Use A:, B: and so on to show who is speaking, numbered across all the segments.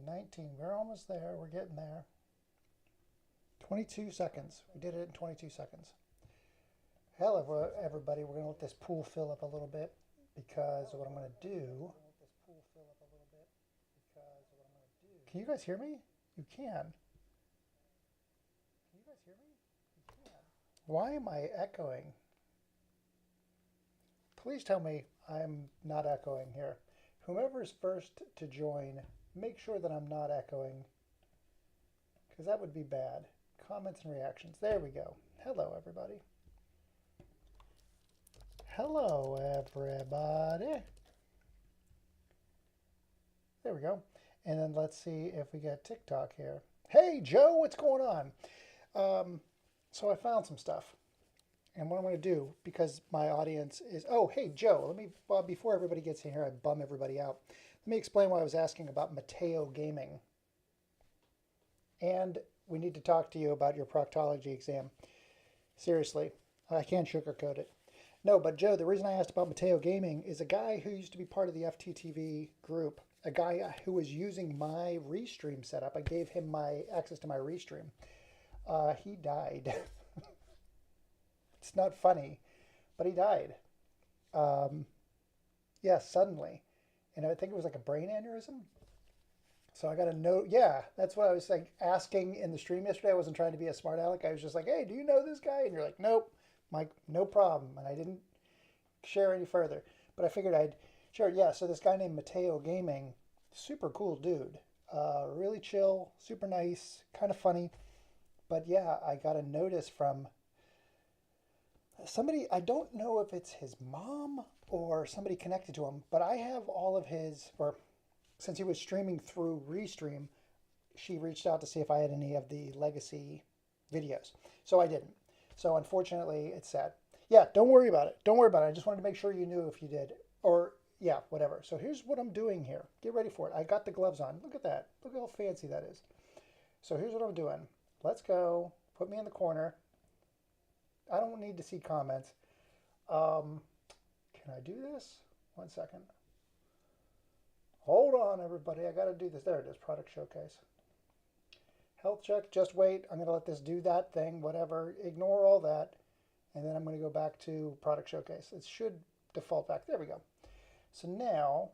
A: 19. We're almost there. We're getting there. 22 seconds. We did it in 22 seconds. Hello, everybody. We're going to let this pool fill up a little bit because what I'm going to do. Can you guys hear me? You can. Why am I echoing? Please tell me I'm not echoing here. Whomever's first to join, make sure that I'm not echoing because that would be bad. Comments and reactions. There we go. Hello, everybody. Hello, everybody. There we go. And then let's see if we get TikTok here. Hey, Joe, what's going on? So I found some stuff. And what I'm going to do, because my audience is, oh, hey, Joe, let me, before everybody gets in here, I bum everybody out. Let me explain why I was asking about Mateo Gaming. And we need to talk to you about your proctology exam. Seriously, I can't sugarcoat it. No, but Joe, the reason I asked about Mateo Gaming is a guy who used to be part of the FTTV group, a guy who was using my Restream setup. I gave him my access to my Restream. He died. It's not funny, but he died. Yeah, suddenly. And I think it was like a brain aneurysm. So I got a note. Yeah, that's what I was like asking in the stream yesterday. I wasn't trying to be a smart aleck. I was just like, hey, do you know this guy? And you're like, nope. I'm like, no problem. And I didn't share any further. But I figured I'd share. Yeah, so this guy named Mateo Gaming, super cool dude. Really chill, super nice, kind of funny. But yeah, I got a notice from somebody. I don't know if it's his mom or somebody connected to him, but I have all of his, or since he was streaming through Restream, she reached out to see if I had any of the legacy videos. So I didn't. So unfortunately, it's sad. Yeah, don't worry about it. Don't worry about it. I just wanted to make sure you knew if you did. Or, yeah, whatever. So here's what I'm doing here. Get ready for it. I got the gloves on. Look at that. Look how fancy that is. So here's what I'm doing. Let's go. Put me in the corner. I don't need to see comments. Can I do this? 1 second. Hold on, everybody. I got to do this. There it is. Product showcase. Health check. Just wait. I'm going to let this do that thing, whatever. Ignore all that. And then I'm going to go back to product showcase. It should default back. There we go. So now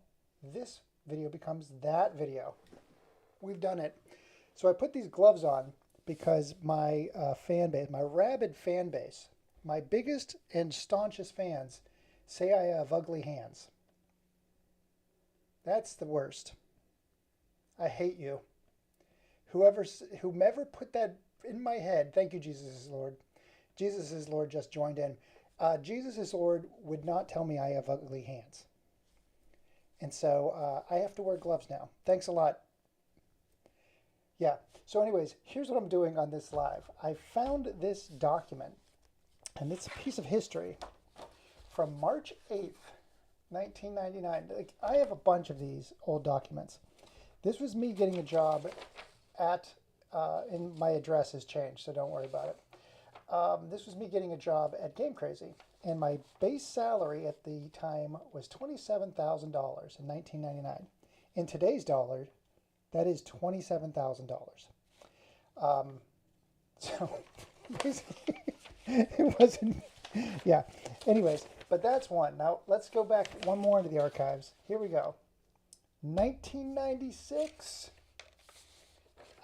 A: this video becomes that video. We've done it. So I put these gloves on because my fan base, my rabid fan base, my biggest and staunchest fans say I have ugly hands. That's the worst. I hate you. Whomever put that in my head, thank you, Jesus is Lord. Jesus is Lord just joined in. Jesus is Lord would not tell me I have ugly hands. And so I have to wear gloves now. Thanks a lot. Yeah. So anyways, here's what I'm doing on this live. I found this document, and it's a piece of history from March 8th, 1999. Like, I have a bunch of these old documents. This was me getting a job at, and my address has changed, so don't worry about it. This was me getting a job at Game Crazy, and my base salary at the time was $27,000 in 1999. In today's dollar, that is $27,000. So basically, it wasn't, yeah. Anyways, but that's one. Now let's go back one more into the archives. Here we go. 1996.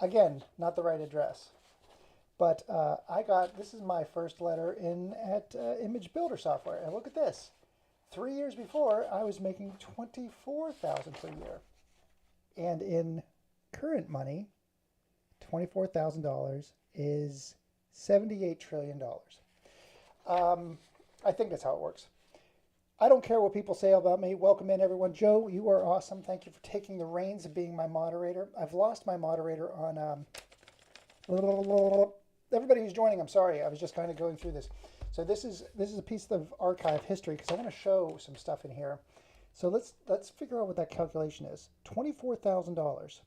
A: Again, not the right address. But I got, this is my first letter in at Image Builder Software. And look at this. 3 years before, I was making $24,000 per year. And in current money, $24,000 is $78 trillion. I think that's how it works. I don't care what people say about me. Welcome in, everyone. Joe, you are awesome. Thank you for taking the reins of being my moderator. I've lost my moderator on... everybody who's joining, I'm sorry. I was just kind of going through this. So this is a piece of archive history because I want to show some stuff in here. So let's figure out what that calculation is. $24,000.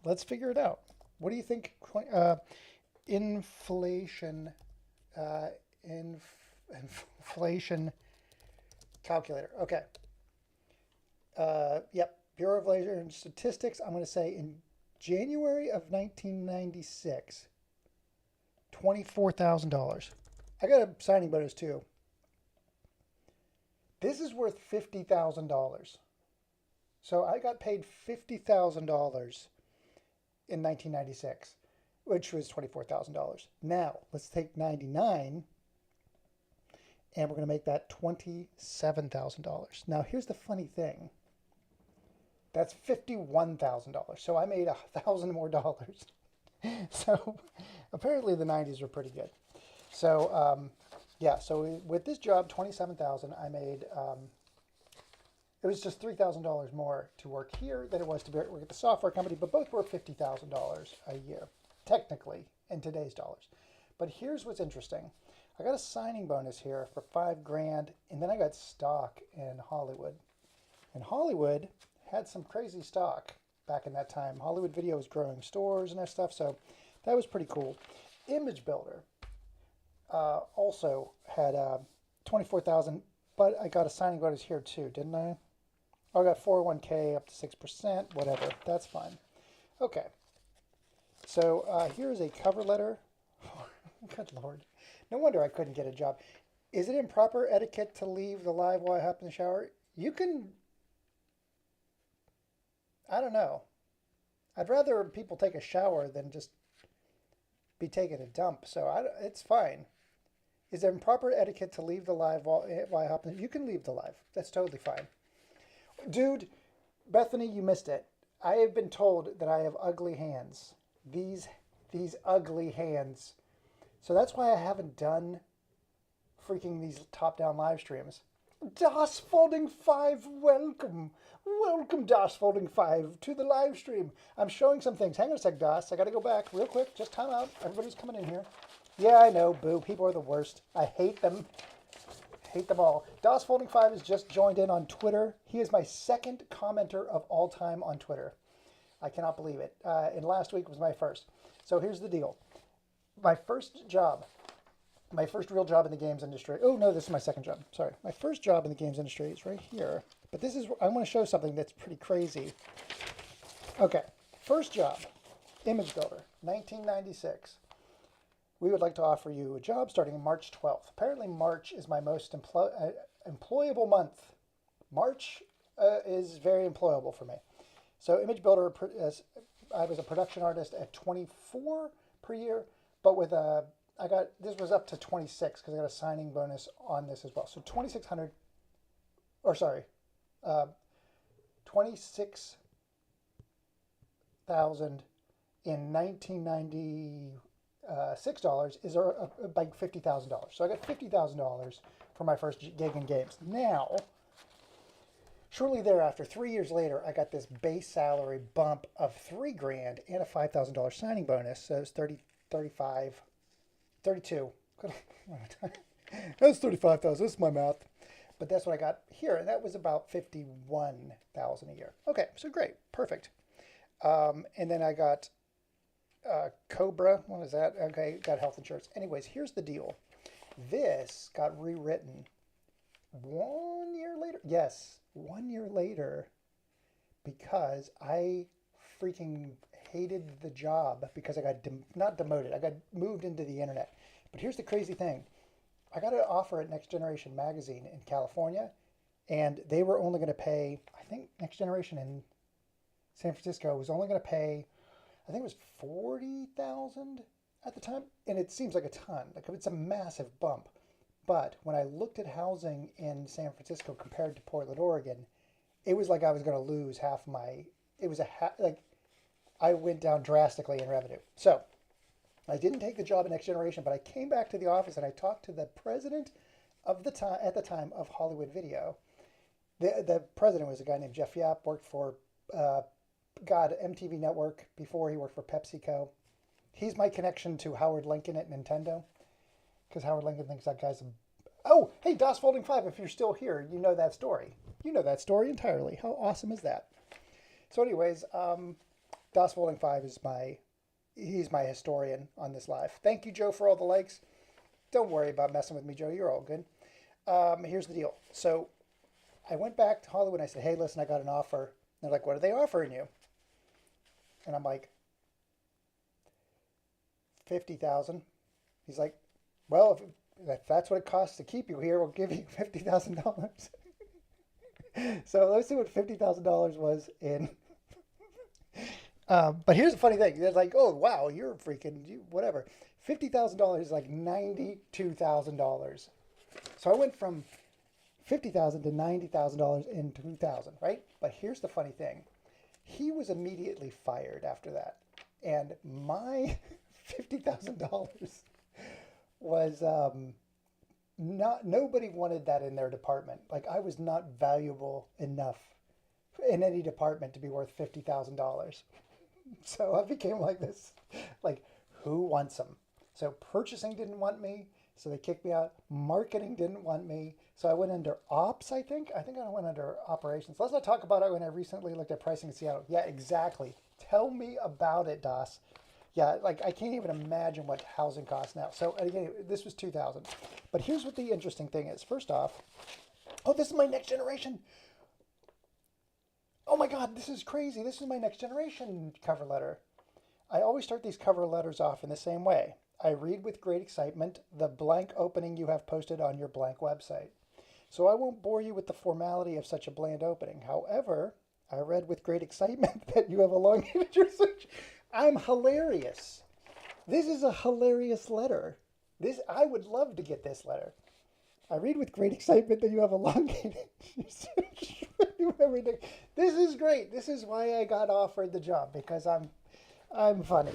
A: Let's figure it out. What do you think? Inflation, inflation calculator. Okay. Yep. Bureau of Labor Statistics, I'm going to say in January of 1996, $24,000. I got a signing bonus too. This is worth $50,000. So I got paid $50,000 in 1996, which was $24,000. Now, let's take 99 and we're going to make that $27,000. Now, here's the funny thing. That's $51,000. So I made $1,000 more dollars. So apparently the 90s were pretty good. So yeah, so with this job, $27,000, I made, it was just $3,000 more to work here than it was to work at the software company, but both were $50,000 a year, technically, in today's dollars. But here's what's interesting. I got a signing bonus here for $5,000, and then I got stock in Hollywood. And Hollywood had some crazy stock back in that time. Hollywood Video was growing stores and that stuff, so that was pretty cool. Image Builder also had 24,000, but I got a signing bonus here too, didn't I? Oh, I got 401k up to 6%, whatever. That's fine. Okay. So here's a cover letter. Good Lord. No wonder I couldn't get a job. Is it improper etiquette to leave the live while I hop in the shower? You can... I don't know. I'd rather people take a shower than just be taking a dump, so it's fine. Is it improper etiquette to leave the live while I hop in? You can leave the live. That's totally fine. Dude, Bethany, you missed it. I have been told that I have ugly hands. These ugly hands. So that's why I haven't done freaking these top-down live streams. Das Folding 5, welcome. Welcome, Das Folding 5, to the live stream. I'm showing some things. Hang on a sec, Das. I got to go back real quick. Just time out. Everybody's coming in here. Yeah, I know. Boo. People are the worst. I hate them. Hate them all. Das Folding 5 has just joined in on Twitter. He is my second commenter of all time on Twitter. I cannot believe it. And last week was my first. So here's the deal. My first job, my first real job in the games industry. Oh, no, this is my second job. Sorry. My first job in the games industry is right here. But this is, I want to show something that's pretty crazy. Okay. First job, Image Builder, 1996. We would like to offer you a job starting March 12th. Apparently March is my most employable month. March is very employable for me. So Image Builder, I was a production artist at 24 per year, but with this was up to 26 because I got a signing bonus on this as well. So 2,600, or sorry, 26,000 in 1996 dollars is like $50,000. So I got $50,000 for my first gig in games. Now, shortly thereafter, 3 years later, I got this base salary bump of $3,000 and a $5,000 signing bonus. So it was 32. That's 35,000. This is my math. But that's what I got here, and that was about 51,000 a year. Okay, so great, perfect. And then I got Cobra. What is that? Okay, got health insurance. Anyways, here's the deal. This got rewritten 1 year later. Yes, 1 year later, because I freaking hated the job because I got not demoted. I got moved into the internet. But here's the crazy thing. I got an offer at Next Generation magazine in California, and they were only going to pay, I think Next Generation in San Francisco was only going to pay, I think it was 40,000 at the time, and it seems like a ton. Like it's a massive bump. But when I looked at housing in San Francisco compared to Portland, Oregon, it was like I was going to lose half my, it was like I went down drastically in revenue. So I didn't take the job at Next Generation, but I came back to the office and I talked to the president of the time at the time of Hollywood Video. The president was a guy named Jeff Yap, worked for MTV Network before he worked for PepsiCo. He's my connection to Howard Lincoln at Nintendo, because Howard Lincoln thinks that guy's oh, hey, Das Folding 5, if you're still here, you know that story. You know that story entirely. How awesome is that? So anyways, Das Folding 5 is he's my historian on this live. Thank you, Joe, for all the likes. Don't worry about messing with me, Joe. You're all good. Here's the deal. So I went back to Hollywood and I said, hey, listen, I got an offer They're like, what are they offering you? And I'm like, 50,000. He's like, well, if that's what it costs to keep you here, we'll give you $50,000. So let's see what $50,000 was in. But here's the funny thing. They're like, oh, wow, you're freaking, whatever. $50,000 is like $92,000. So I went from $50,000 to $90,000 in 2000, right? But here's the funny thing. He was immediately fired after that. And my $50,000 was nobody wanted that in their department. Like I was not valuable enough in any department to be worth $50,000. So I became like this, like who wants them? So purchasing didn't want me, so they kicked me out. Marketing didn't want me, so I went under ops. I think I went under operations. Let's not talk about it when I recently looked at pricing in Seattle. Yeah, exactly. Tell me about it, Das. Yeah, like I can't even imagine what housing costs now. So again, this was 2000. But here's what the interesting thing is. First off, oh, this is my next generation. Oh my God, this is crazy. This is my next generation cover letter. I always start these cover letters off in the same way. I read with great excitement the blank opening you have posted on your blank website. So I won't bore you with the formality of such a bland opening. However, I read with great excitement that you have a long research. I'm hilarious. This is a hilarious letter. I would love to get this letter. I read with great excitement that you have elongated research. This is great. This is why I got offered the job, because I'm funny.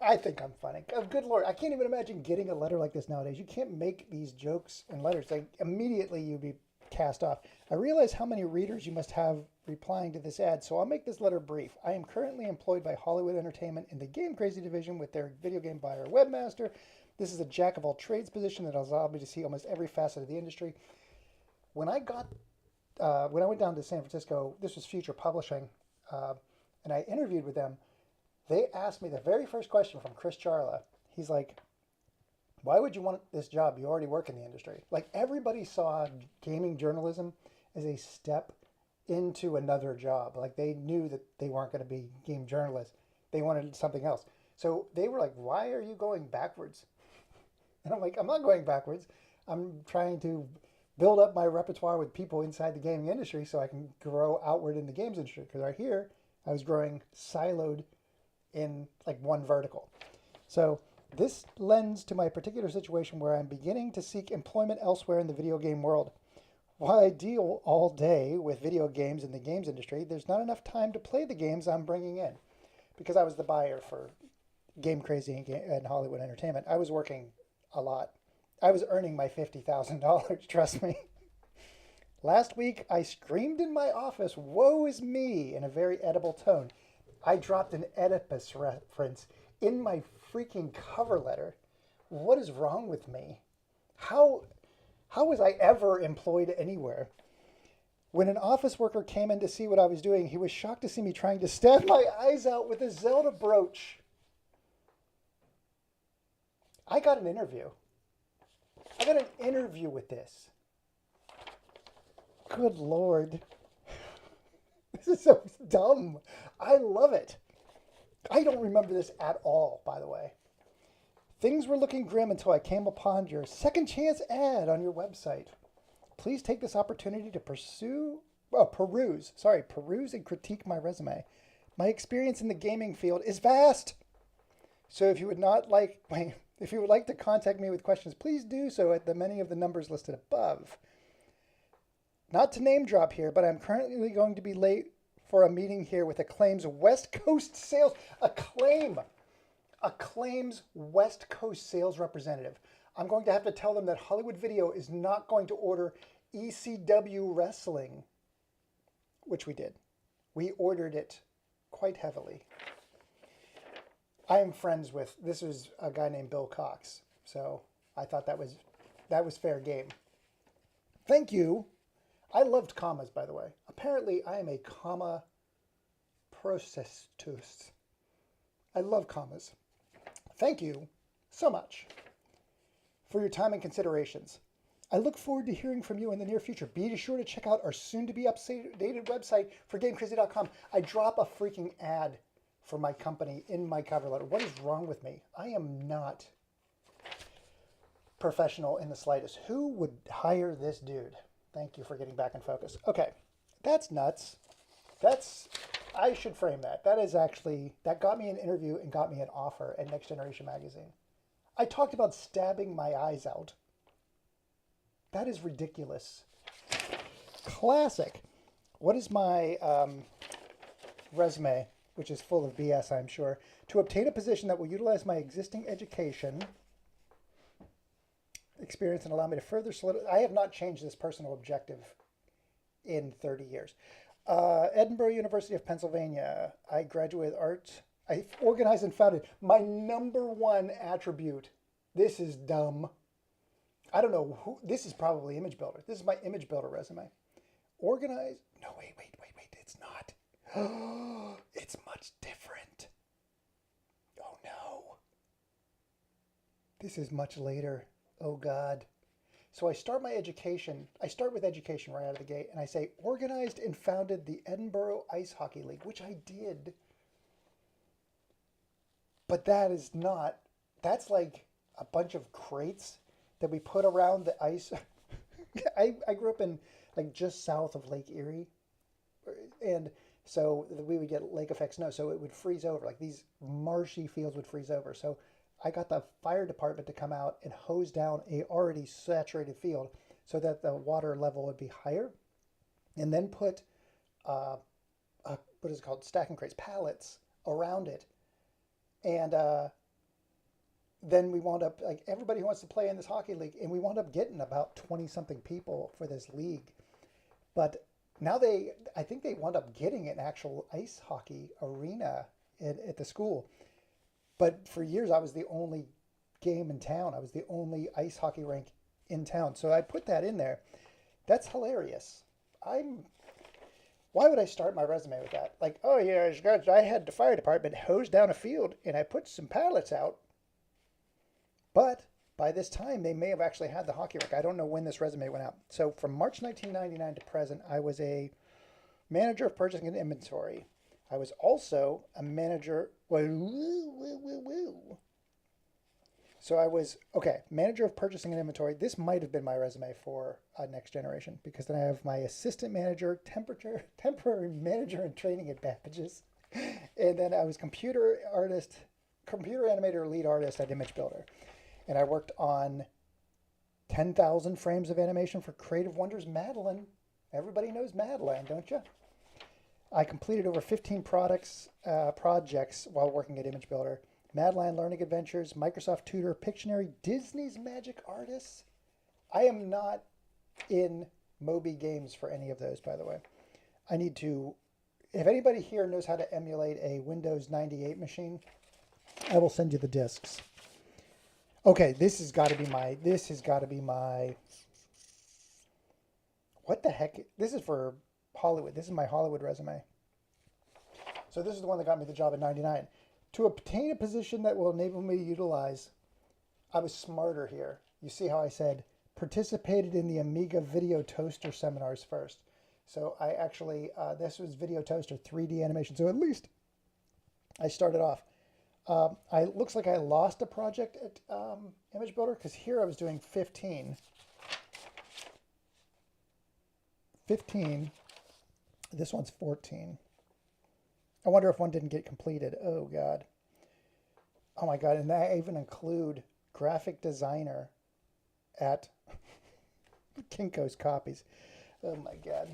A: I think I'm funny. Oh, good Lord. I can't even imagine getting a letter like this nowadays. You can't make these jokes and letters. Like immediately you'd be cast off. I realize how many readers you must have replying to this ad, so I'll make this letter brief. I am currently employed by Hollywood Entertainment in the Game Crazy division with their video game buyer webmaster. This is a jack of all trades position that allows me to see almost every facet of the industry. When I went down to San Francisco, this was Future Publishing, and I interviewed with them. They asked me the very first question from Chris Charla. He's like, why would you want this job? You already work in the industry. Like everybody saw gaming journalism as a step into another job. Like they knew that they weren't going to be game journalists. They wanted something else. So they were like, why are you going backwards? And I'm like, I'm not going backwards. I'm trying to build up my repertoire with people inside the gaming industry so I can grow outward in the games industry. Because right here, I was growing siloed in like one vertical. So this lends to my particular situation where I'm beginning to seek employment elsewhere in the video game world. While I deal all day with video games in the games industry, there's not enough time to play the games I'm bringing in. Because I was the buyer for Game Crazy and Hollywood Entertainment, I was working a lot. I was earning my $50,000, trust me. Last week, I screamed in my office, woe is me, in a very edible tone. I dropped an Oedipus reference in my freaking cover letter. What is wrong with me? How was I ever employed anywhere? When an office worker came in to see what I was doing, he was shocked to see me trying to stab my eyes out with a Zelda brooch. I got an interview. I got an interview with this. Good Lord. This is so dumb. I love it. I don't remember this at all, by the way. Things were looking grim until I came upon your second chance ad on your website. Please take this opportunity to peruse and critique my resume. My experience in the gaming field is vast. So if you would like to contact me with questions, please do so at many of the numbers listed above. Not to name drop here, but I'm currently going to be late for a meeting here with Acclaim's West Coast sales. Acclaim's West Coast sales representative. I'm going to have to tell them that Hollywood Video is not going to order ECW wrestling, which we did. We ordered it quite heavily. I am friends with, this is a guy named Bill Cox, so I thought that was fair game. Thank you. I loved commas, by the way. Apparently, I am a comma processus. I love commas. Thank you so much for your time and considerations. I look forward to hearing from you in the near future. Be sure to check out our soon-to-be updated website for GameCrazy.com. I drop a freaking ad for my company in my cover letter. What is wrong with me? I am not professional in the slightest. Who would hire this dude? Thank you for getting back in focus. Okay, that's nuts. I should frame that. That got me an interview and got me an offer at Next Generation Magazine. I talked about stabbing my eyes out. That is ridiculous. Classic. What is my resume, which is full of BS, I'm sure? To obtain a position that will utilize my existing education, experience, and allow me to further solidify. I have not changed this personal objective in 30 years. Edinburgh University of Pennsylvania. I graduated arts. I organized and founded. My number one attribute. This is dumb. I don't know who. This is probably Image Builder. This is my Image Builder resume. Organized. No, wait. It's not. It's much different. Oh no. This is much later. Oh God. So I start my education. I start with education right out of the gate, and I say organized and founded the Edinburgh Ice Hockey League, which I did. But that is not. That's like a bunch of crates that we put around the ice. I grew up in like just south of Lake Erie, and so we would get lake effect snow, so it would freeze over. Like these marshy fields would freeze over. So I got the fire department to come out and hose down a already saturated field so that the water level would be higher, and then put what is it called, stacking crates, pallets around it, and then we wound up, like, everybody who wants to play in this hockey league, and we wound up getting about 20 something people for this league. But now I think they wound up getting an actual ice hockey arena at the school. But for years, I was the only game in town. I was the only ice hockey rink in town. So I put that in there. That's hilarious. Why would I start my resume with that? Like, oh yeah, I had the fire department hose down a field and I put some pallets out. But by this time, they may have actually had the hockey rink. I don't know when this resume went out. So from March 1999 to present, I was a manager of purchasing and inventory. I was also a manager. So I was, manager of purchasing and inventory. This might have been my resume for Next Generation, because then I have my assistant manager, temporary manager and training at Babbage's. And then I was computer animator, lead artist at Image Builder. And I worked on 10,000 frames of animation for Creative Wonders Madeline. Everybody knows Madeline, don't you? I completed over 15 projects while working at Image Builder. Madeline Learning Adventures, Microsoft Tutor, Pictionary, Disney's Magic Artists. I am not in Moby Games for any of those, by the way. I need to, if anybody here knows how to emulate a Windows 98 machine, I will send you the discs. Okay, this has got to be my, what the heck? This is for Hollywood. This is my Hollywood resume. So this is the one that got me the job in '99. To obtain a position that will enable me to utilize, I was smarter here. You see how I said participated in the Amiga Video Toaster seminars first. So I actually, this was Video Toaster 3D animation. So at least I started off. Looks like I lost a project at Image Builder, because here I was doing 15. This one's 14. I wonder if one didn't get completed. Oh God. Oh my God. And I even include graphic designer at Kinko's Copies. Oh my God.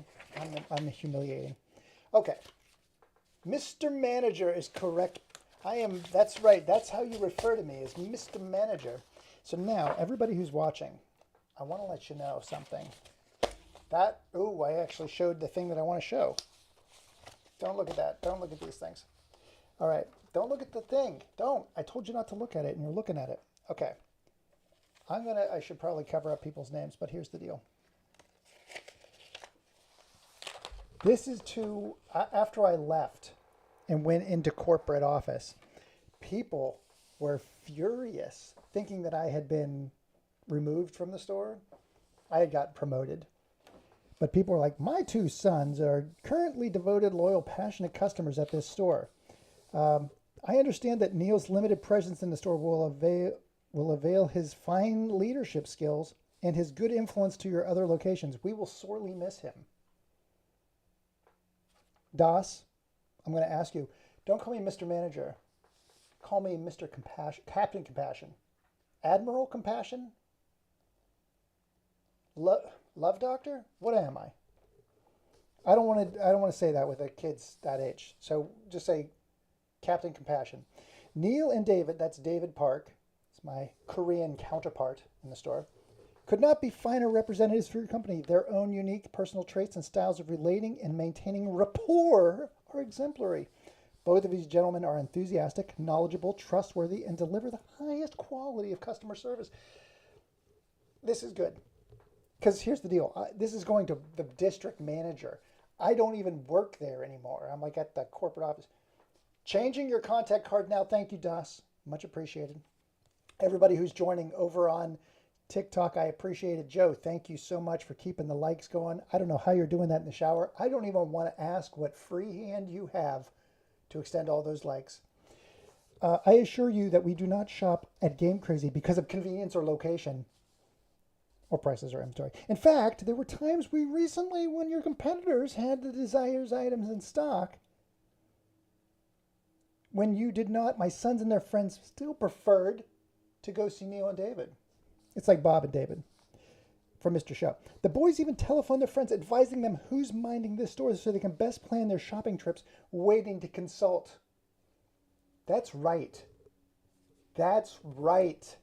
A: I'm humiliating. Okay. Mr. Manager is correct. That's right. That's how you refer to me, as Mr. Manager. So now, everybody who's watching, I want to let you know something. I actually showed the thing that I want to show. Don't look at that. Don't look at these things. All right. Don't look at the thing. Don't. I told you not to look at it, and you're looking at it. Okay. I should probably cover up people's names, but here's the deal. This is after I left and went into corporate office, people were furious, thinking that I had been removed from the store. I had gotten promoted. But people were like, my two sons are currently devoted, loyal, passionate customers at this store. I understand that Neil's limited presence in the store will avail his fine leadership skills and his good influence to your other locations. We will sorely miss him. Das, I'm going to ask you, don't call me Mr. Manager. Call me Mr. Compassion, Captain Compassion. Admiral Compassion? Love Doctor? What am I? I don't want to say that with the kids that age. So just say Captain Compassion. Neil and David, that's David Park, it's my Korean counterpart in the store, could not be finer representatives for your company. Their own unique personal traits and styles of relating and maintaining rapport are exemplary. Both of these gentlemen are enthusiastic, knowledgeable, trustworthy, and deliver the highest quality of customer service. This is good. Because here's the deal. This is going to the district manager. I don't even work there anymore. I'm like at the corporate office. Changing your contact card now. Thank you, Das. Much appreciated. Everybody who's joining over on TikTok, I appreciate it. Joe, thank you so much for keeping the likes going. I don't know how you're doing that in the shower. I don't even want to ask what free hand you have to extend all those likes. I assure you that we do not shop at Game Crazy because of convenience or location. Or prices or inventory. In fact, there were times we recently when your competitors had the desired items in stock. When you did not, my sons and their friends still preferred to go see Neil and David. It's like Bob and David from Mr. Show. The boys even telephoned their friends, advising them who's minding the stores so they can best plan their shopping trips, waiting to consult. That's right. That's right.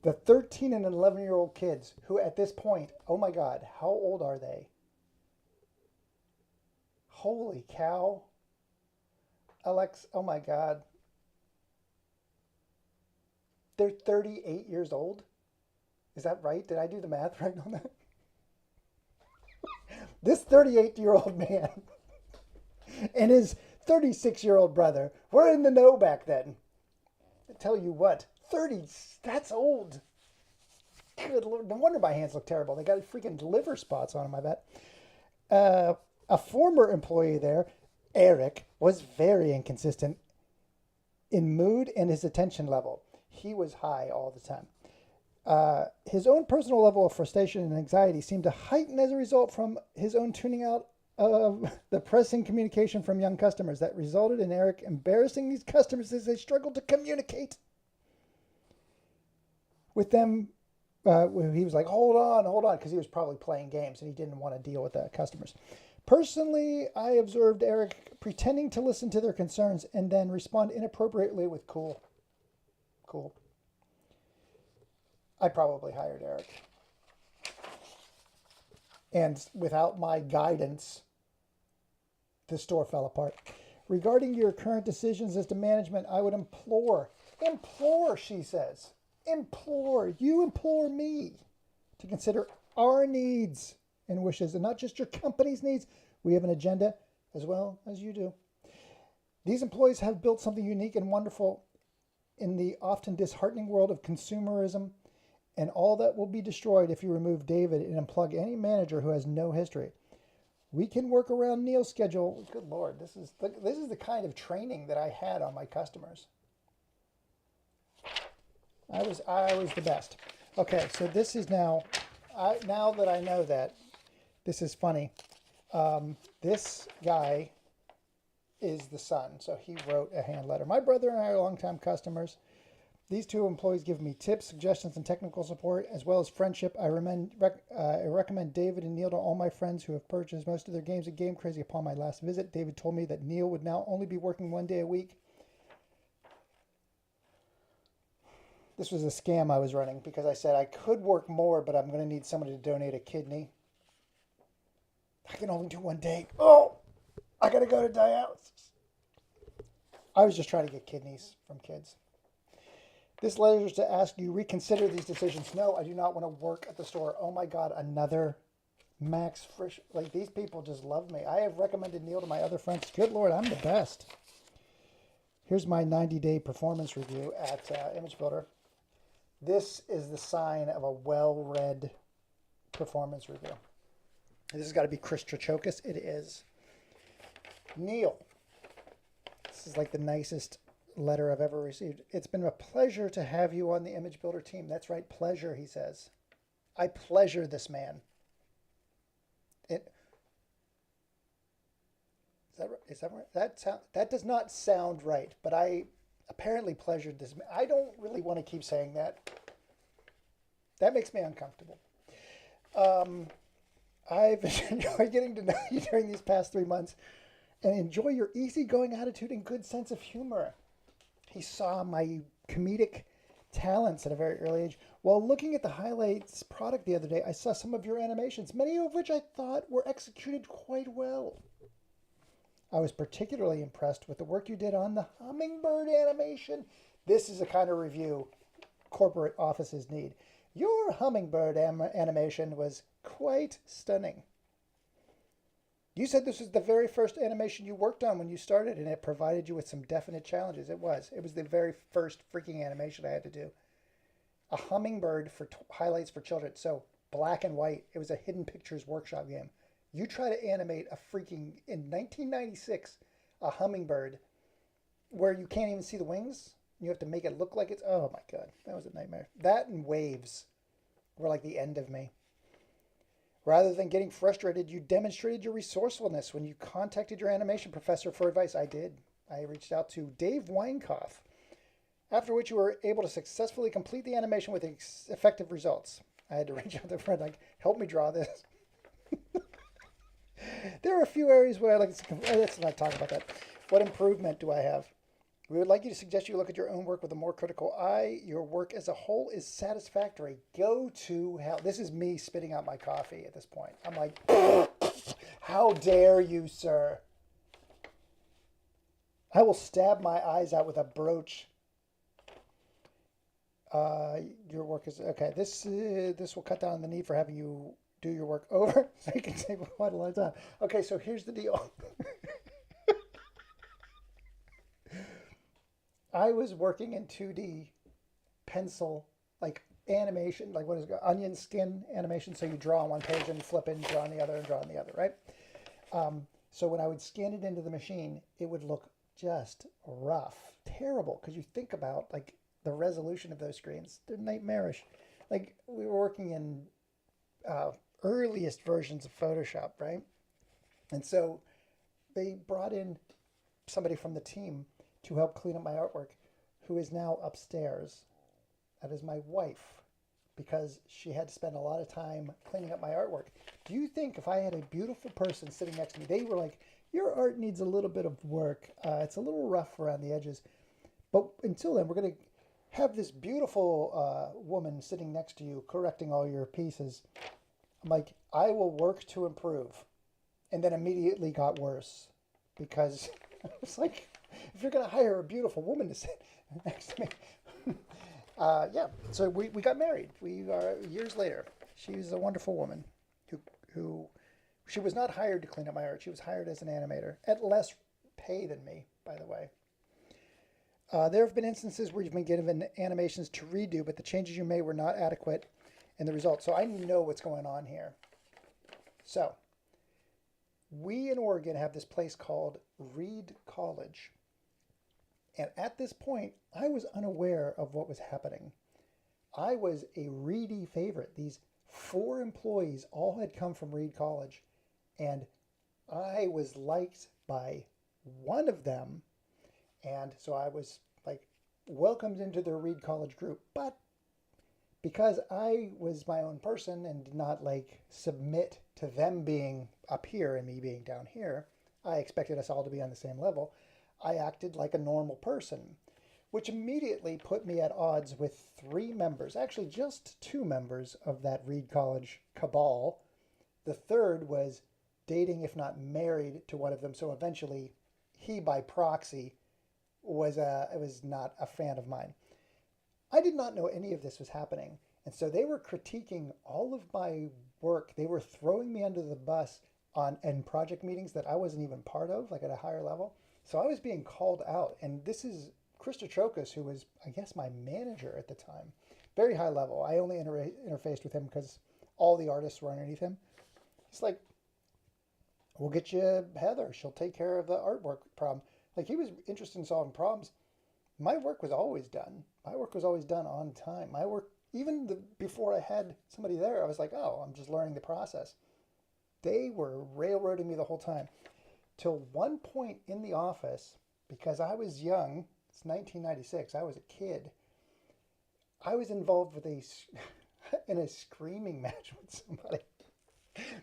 A: The 13 and 11-year-old kids who at this point, oh my God, how old are they? Holy cow. Alex, oh my God. They're 38 years old? Is that right? Did I do the math right on that? This 38-year-old man and his 36-year-old brother were in the know back then. I tell you what. 30, that's old. Good Lord, no wonder my hands look terrible. They got freaking liver spots on them, I bet. A former employee there, Eric, was very inconsistent in mood and his attention level. He was high all the time. His own personal level of frustration and anxiety seemed to heighten as a result from his own tuning out of the pressing communication from young customers that resulted in Eric embarrassing these customers as they struggled to communicate with them. He was like, hold on, because he was probably playing games and he didn't want to deal with the customers. Personally, I observed Eric pretending to listen to their concerns and then respond inappropriately with cool. I probably hired Eric. And without my guidance, the store fell apart. Regarding your current decisions as to management, I would implore, she says, you implore me to consider our needs and wishes and not just your company's needs. We have an agenda as well as you do. These employees have built something unique and wonderful in the often disheartening world of consumerism, and all that will be destroyed if you remove David and unplug any manager who has no history. We can work around Neil's schedule. Good Lord, this is the kind of training that I had on my customers. I was the best. Okay, so this is now that I know that, this is funny. This guy is the son, so he wrote a hand letter. My brother and I are longtime customers. These two employees give me tips, suggestions, and technical support, as well as friendship. I recommend David and Neil to all my friends who have purchased most of their games at Game Crazy upon my last visit. David told me that Neil would now only be working 1 day a week. This was a scam I was running because I said I could work more, but I'm going to need somebody to donate a kidney. I can only do 1 day. Oh, I got to go to dialysis. I was just trying to get kidneys from kids. This letter is to ask you reconsider these decisions. No, I do not want to work at the store. Oh my God, another Max Frisch. Like, these people just love me. I have recommended Neil to my other friends. Good Lord, I'm the best. Here's my 90-day performance review at Image Builder. This is the sign of a well-read performance review. This has got to be Chris Trachokis. It is. Neil. This is like the nicest letter I've ever received. It's been a pleasure to have you on the Image Builder team. That's right, pleasure, he says. I pleasure this man. Is that right? That does not sound right, but I apparently pleasured this man. I don't really want to keep saying that. That makes me uncomfortable. I've enjoyed getting to know you during these past 3 months and enjoy your easygoing attitude and good sense of humor. He saw my comedic talents at a very early age. While looking at the highlights product the other day, I saw some of your animations, many of which I thought were executed quite well. I was particularly impressed with the work you did on the hummingbird animation. This is a kind of review corporate offices need. Your hummingbird animation was quite stunning. You said this was the very first animation you worked on when you started, and it provided you with some definite challenges. It was. It was the very first freaking animation I had to do. A hummingbird for highlights for children. So black and white. It was a hidden pictures workshop game. You try to animate a freaking, in 1996, a hummingbird where you can't even see the wings. You have to make it look like it's, oh my God, that was a nightmare. That and waves were like the end of me. Rather than getting frustrated, you demonstrated your resourcefulness when you contacted your animation professor for advice. I did. I reached out to Dave Weinkoff, after which you were able to successfully complete the animation with effective results. I had to reach out to a friend, like, help me draw this. There are a few areas where let's not talk about that. What improvement do I have? We would like you to suggest you look at your own work with a more critical eye. Your work as a whole is satisfactory. Go to hell. This is me spitting out my coffee at this point. I'm like, how dare you, sir? I will stab my eyes out with a brooch. Your work is, okay, this will cut down on the need for having you do your work over so you can save quite a lot of time. Okay, so here's the deal. I was working in 2D pencil, like animation, like what is it, onion skin animation. So you draw on one page and flip it and draw on the other and draw on the other, right? So when I would scan it into the machine, it would look just rough, terrible. Because you think about like the resolution of those screens, they're nightmarish. Like we were working in earliest versions of Photoshop, right? And so they brought in somebody from the team to help clean up my artwork, who is now upstairs. That is my wife, because she had to spend a lot of time cleaning up my artwork. Do you think if I had a beautiful person sitting next to me, they were like, your art needs a little bit of work. It's a little rough around the edges. But until then, we're going to have this beautiful woman sitting next to you correcting all your pieces. I'm like, I will work to improve. And then immediately got worse because it's like, if you're going to hire a beautiful woman to sit next to me. Yeah, so we got married. We are years later. She's a wonderful woman who she was not hired to clean up my art. She was hired as an animator at less pay than me, by the way. There have been instances where you've been given animations to redo, but the changes you made were not adequate in the result. So I know what's going on here. So we in Oregon have this place called Reed College. And at this point, I was unaware of what was happening. I was a Reedy favorite. These 4 employees all had come from Reed College. And I was liked by one of them. And so I was like welcomed into their Reed College group. But because I was my own person and did not like submit to them being up here and me being down here, I expected us all to be on the same level. I acted like a normal person, which immediately put me at odds with 3 members, actually just 2 members of that Reed College cabal. The third was dating, if not married, to one of them. So eventually he, by proxy, was not a fan of mine. I did not know any of this was happening. And so they were critiquing all of my work. They were throwing me under the bus in project meetings that I wasn't even part of, like at a higher level. So I was being called out. And this is Chris Trachokis, who was, I guess, my manager at the time. Very high level. I only interfaced with him because All the artists were underneath him. He's like, we'll get you Heather. She'll take care of the artwork problem. Like, he was interested in solving problems. My work was always done. My work was always done on time. My work, before I had somebody there, I was like, oh, I'm just learning the process. They were railroading me the whole time. Till one point in the office, because I was young, it's 1996, I was a kid, I was involved with in a screaming match with somebody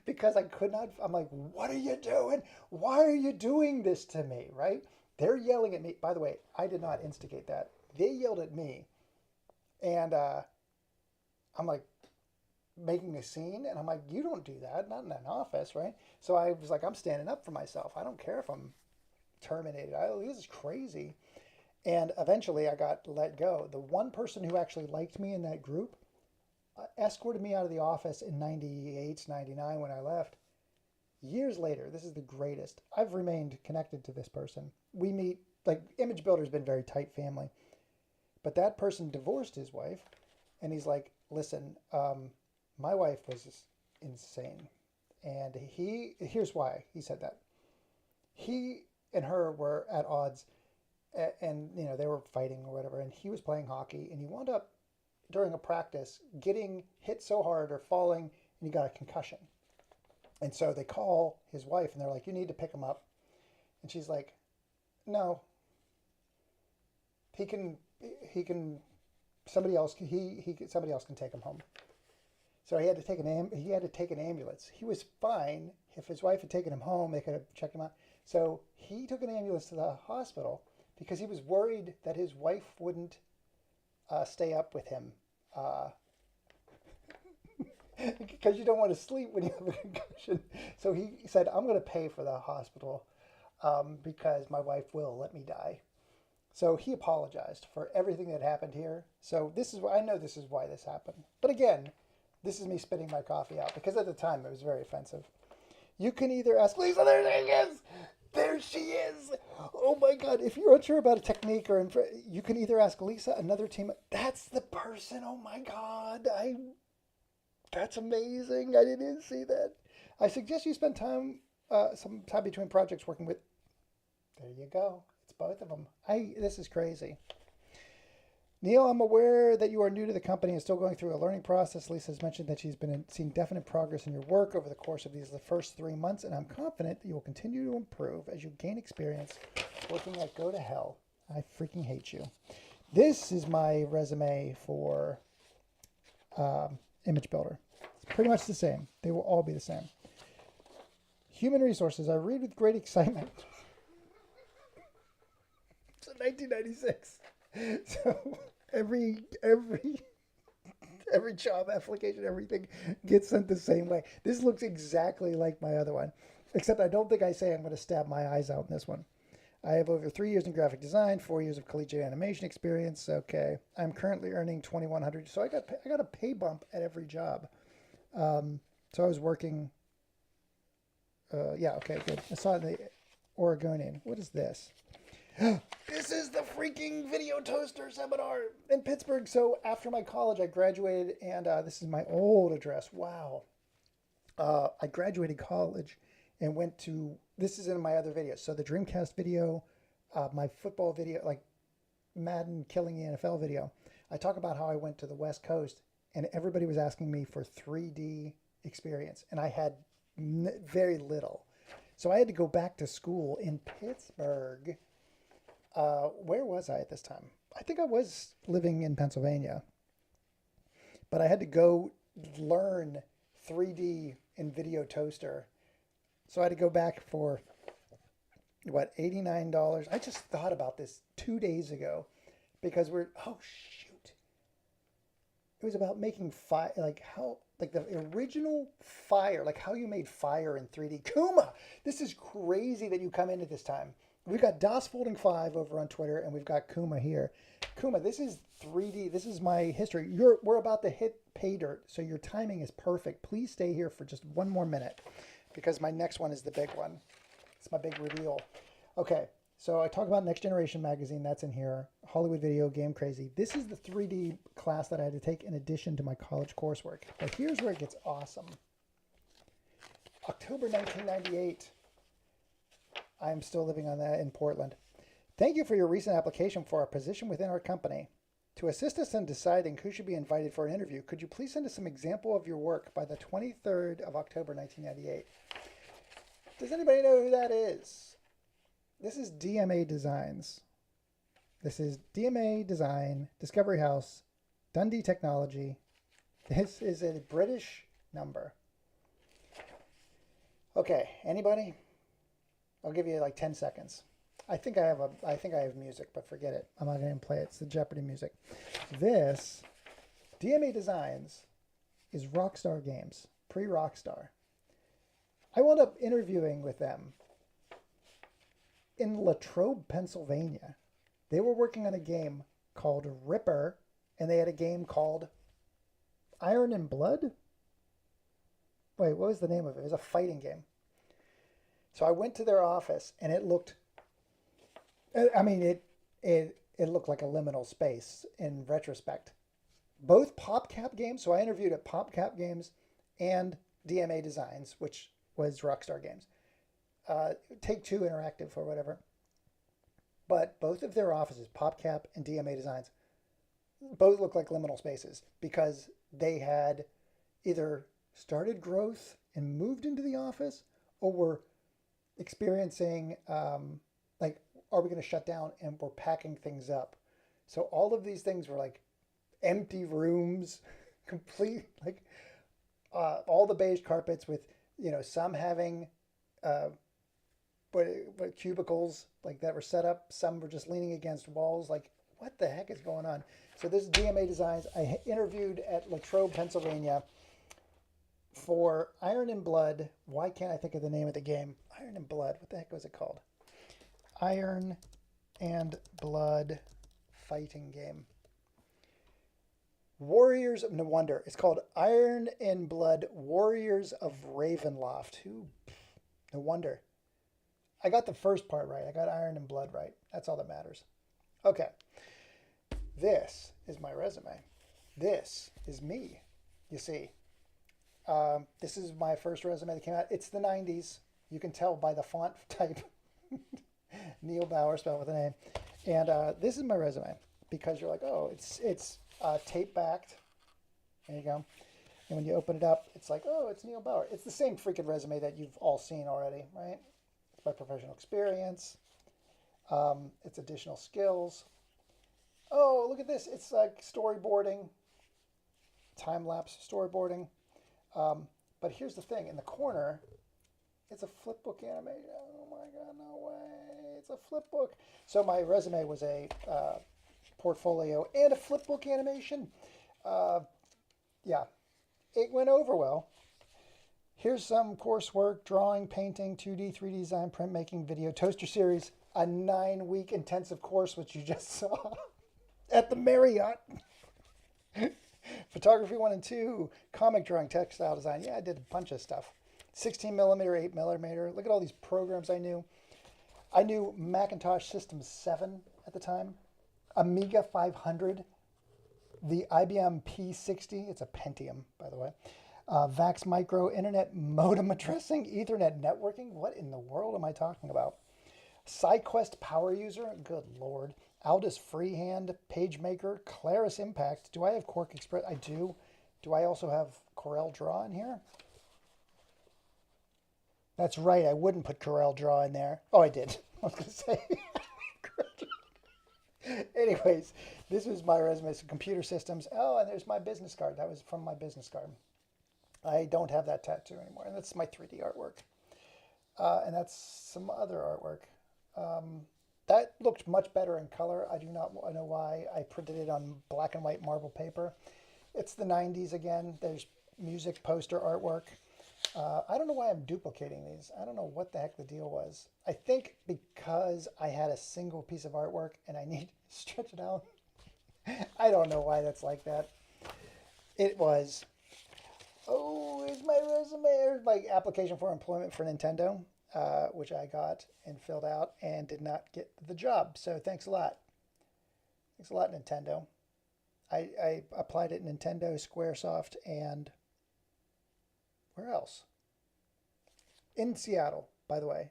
A: because I could not, I'm like, what are you doing? Why are you doing this to me, right? They're yelling at me. By the way, I did not instigate that. They yelled at me, and I'm like making a scene, and I'm like, you don't do that, not in an office, right? So I was like, I'm standing up for myself. I don't care if I'm terminated. This is crazy. And eventually I got let go. The one person who actually liked me in that group escorted me out of the office in 98, 99 when I left. Years later, this is the greatest. I've remained connected to this person. We meet, like, Image Builder's been very tight family. But that person divorced his wife, and he's like, listen, my wife was insane. And here's why he said that. He and her were at odds, and they were fighting or whatever, and he was playing hockey, and he wound up during a practice getting hit so hard or falling, and he got a concussion. And so they call his wife, and they're like, you need to pick him up. And she's like, no, somebody else can take him home. So he had to take an ambulance. He was fine. If his wife had taken him home, they could have checked him out. So he took an ambulance to the hospital because he was worried that his wife wouldn't stay up with him. Because you don't want to sleep when you have a concussion. So he said, I'm going to pay for the hospital because my wife will let me die. So he apologized for everything that happened here. So I know this is why this happened. But again, this is me spitting my coffee out because at the time it was very offensive. You can either ask Lisa, there she is! There she is! Oh my God, if you're unsure about a technique you can either ask Lisa, another team, that's the person, oh my God, that's amazing, I didn't see that. I suggest you spend some time between projects working with, there you go, it's both of them. This is crazy. Neil, I'm aware that you are new to the company and still going through a learning process. Lisa has mentioned that she's been seeing definite progress in your work over the course of the first 3 months, and I'm confident that you will continue to improve as you gain experience working at Go to Hell. I freaking hate you. This is my resume for Image Builder. It's pretty much the same. They will all be the same. Human resources. I read with great excitement. It's 1996. So every job application, everything gets sent the same way. This looks exactly like my other one, except I don't think I say I'm going to stab my eyes out in this one. I have over 3 years in graphic design, 4 years of collegiate animation experience. Okay, I'm currently earning $2,100, so I got a pay bump at every job. So I was working. Yeah, okay, good. I saw the Oregonian. What is this? This is the freaking Video Toaster seminar in Pittsburgh. So after my college, I graduated, and this is my old address. Wow. I graduated college and went to, this is in my other videos. So the Dreamcast video, my football video, like Madden killing the NFL video. I talk about how I went to the West Coast, and everybody was asking me for 3D experience, and I had very little. So I had to go back to school in Pittsburgh. Where was I at this time? I think I was living in Pennsylvania, but I had to go learn 3D in Video Toaster. So I had to go back for, what, $89? I just thought about this 2 days ago because oh shoot. It was about making fire, like the original fire, like how you made fire in 3D. Kuma! This is crazy that you come in at this time. We've got DOS Folding 5 over on Twitter, and we've got Kuma here. Kuma, this is 3D. This is my history. We're about to hit pay dirt, so your timing is perfect. Please stay here for just one more minute, because my next one is the big one. It's my big reveal. Okay, So I talk about Next Generation Magazine, that's in here, Hollywood Video, Game Crazy. This is the 3D class that I had to take in addition to my college coursework. But here's where it gets awesome. October 1998. I'm still living on that in Portland. Thank you for your recent application for a position within our company. To assist us in deciding who should be invited for an interview, could you please send us some example of your work by the 23rd of October 1998? Does anybody know who that is? This is DMA Designs. This is DMA Design, Discovery House, Dundee Technology. This is a British number. Okay, anybody? I'll give you like 10 seconds. I think I have music, but forget it. I'm not going to play it. It's the Jeopardy music. This DMA Designs is Rockstar Games, pre-Rockstar. I wound up interviewing with them in Latrobe, Pennsylvania. They were working on a game called Ripper, and they had a game called Iron and Blood. Wait, what was the name of it? It was a fighting game. So I went to their office, and it looked, I mean, it looked like a liminal space in retrospect. Both PopCap games, so I interviewed at PopCap Games and DMA Designs, which was Rockstar Games. Take-Two Interactive or whatever. But both of their offices, PopCap and DMA Designs, both look like liminal spaces because they had either started growth and moved into the office or were experiencing like, are we going to shut down, and we're packing things up. So all of these things were like empty rooms, complete, like all the beige carpets with, you know, some having but cubicles like that were set up. Some were just leaning against walls. Like, what the heck is going on? So this is DMA Designs. I interviewed at Latrobe, Pennsylvania for Iron and Blood. Why can't I think of the name of the game? Iron and Blood. What the heck was it called? Iron and Blood fighting game. Warriors of No Wonder. It's called Iron and Blood Warriors of Ravenloft. Who? No wonder. I got the first part right. I got Iron and Blood right. That's all that matters. Okay. This is my resume. This is me. You see. This is my first resume that came out. It's the 90s. You can tell by the font type. Neil Bauer, spelled with a name. And this is my resume because you're like, oh, it's tape backed. There you go. And when you open it up, it's like, oh, it's Neil Bauer. It's the same freaking resume that you've all seen already, right? It's my professional experience. It's additional skills. Oh, look at this. It's like storyboarding, time-lapse storyboarding. But here's the thing. In the corner, it's a flipbook animation. Oh my God, no way. It's a flipbook. So my resume was a portfolio and a flipbook animation. Yeah, it went over well. Here's some coursework: drawing, painting, 2D, 3D design, printmaking, video, toaster series, a 9-week intensive course, which you just saw at the Marriott. Photography 1 and 2, comic drawing, textile design. Yeah, I did a bunch of stuff. 16 millimeter, 8 millimeter. Look at all these programs I knew. I knew Macintosh System 7 at the time, Amiga 500, the IBM P60. It's a Pentium, by the way. VAX Micro, Internet modem addressing, Ethernet networking. What in the world am I talking about? SideQuest Power User. Good Lord. Aldus Freehand, PageMaker, Claris Impact. Do I have Quark Express? I do. Do I also have Corel Draw in here? That's right. I wouldn't put Corel Draw in there. Oh, I did. I was going to say. Anyways, this was my resume. So computer systems. Oh, and there's my business card. That was from my business card. I don't have that tattoo anymore. And that's my 3D artwork. And that's some other artwork. That looked much better in color. I do not know why. I printed it on black and white marble paper. It's the 90s again. There's music poster artwork. I don't know why I'm duplicating these. I don't know what the heck the deal was. I think because I had a single piece of artwork and I need to stretch it out. I don't know why that's like that. It was, oh, here's my resume. Here's my application for employment for Nintendo. which I got and filled out and did not get the job. So thanks a lot. Thanks a lot, Nintendo. I applied at Nintendo, Squaresoft, and where else? In Seattle, by the way.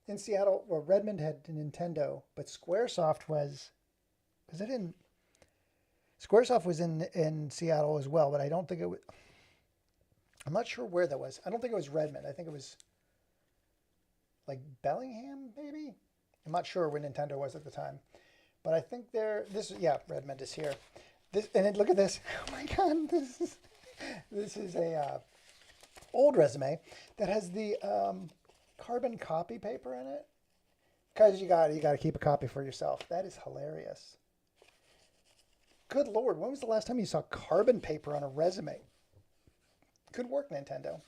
A: In Seattle, well, Redmond had Nintendo, but Squaresoft was it in Squaresoft was in Seattle as well, but I don't think it was. I'm not sure where that was. I don't think it was Redmond. I think it was like Bellingham, maybe. I'm not sure where Nintendo was at the time, but I think Redmond is here. This and then look at this. Oh my God, this is a old resume that has the carbon copy paper in it, because you got to keep a copy for yourself. That is hilarious. Good Lord, when was the last time you saw carbon paper on a resume? Good work, Nintendo.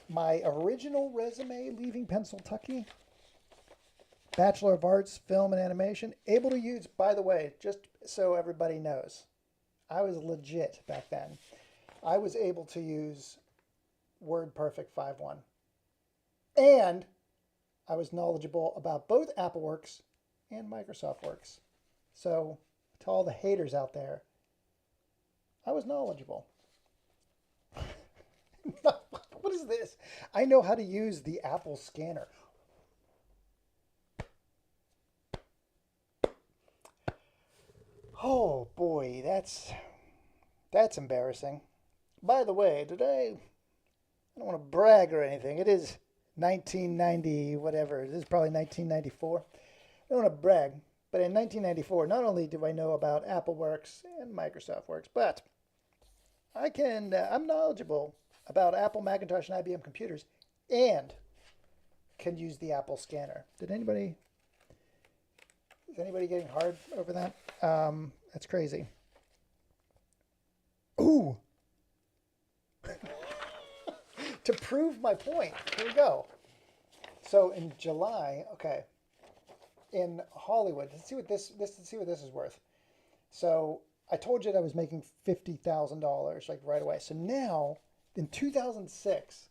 A: My original resume leaving Pennsylvania, Bachelor of Arts, Film and Animation, able to use, by the way, just so everybody knows, I was legit back then. I was able to use WordPerfect 5.1. And I was knowledgeable about both AppleWorks and Microsoft Works. So to all the haters out there, I was knowledgeable. What is this? I know how to use the Apple scanner. Oh boy, that's embarrassing. By the way, today, I don't want to brag or anything. It is 1990, whatever. This is probably 1994. I don't want to brag, but in 1994, not only do I know about AppleWorks and Microsoft Works, but I'm knowledgeable about Apple, Macintosh, and IBM computers, and can use the Apple scanner. Is anybody getting hard over that? That's crazy. Ooh. To prove my point, here we go. So in July, okay, in Hollywood, let's see what this is worth. So I told you that I was making $50,000 like right away. So now in 2006,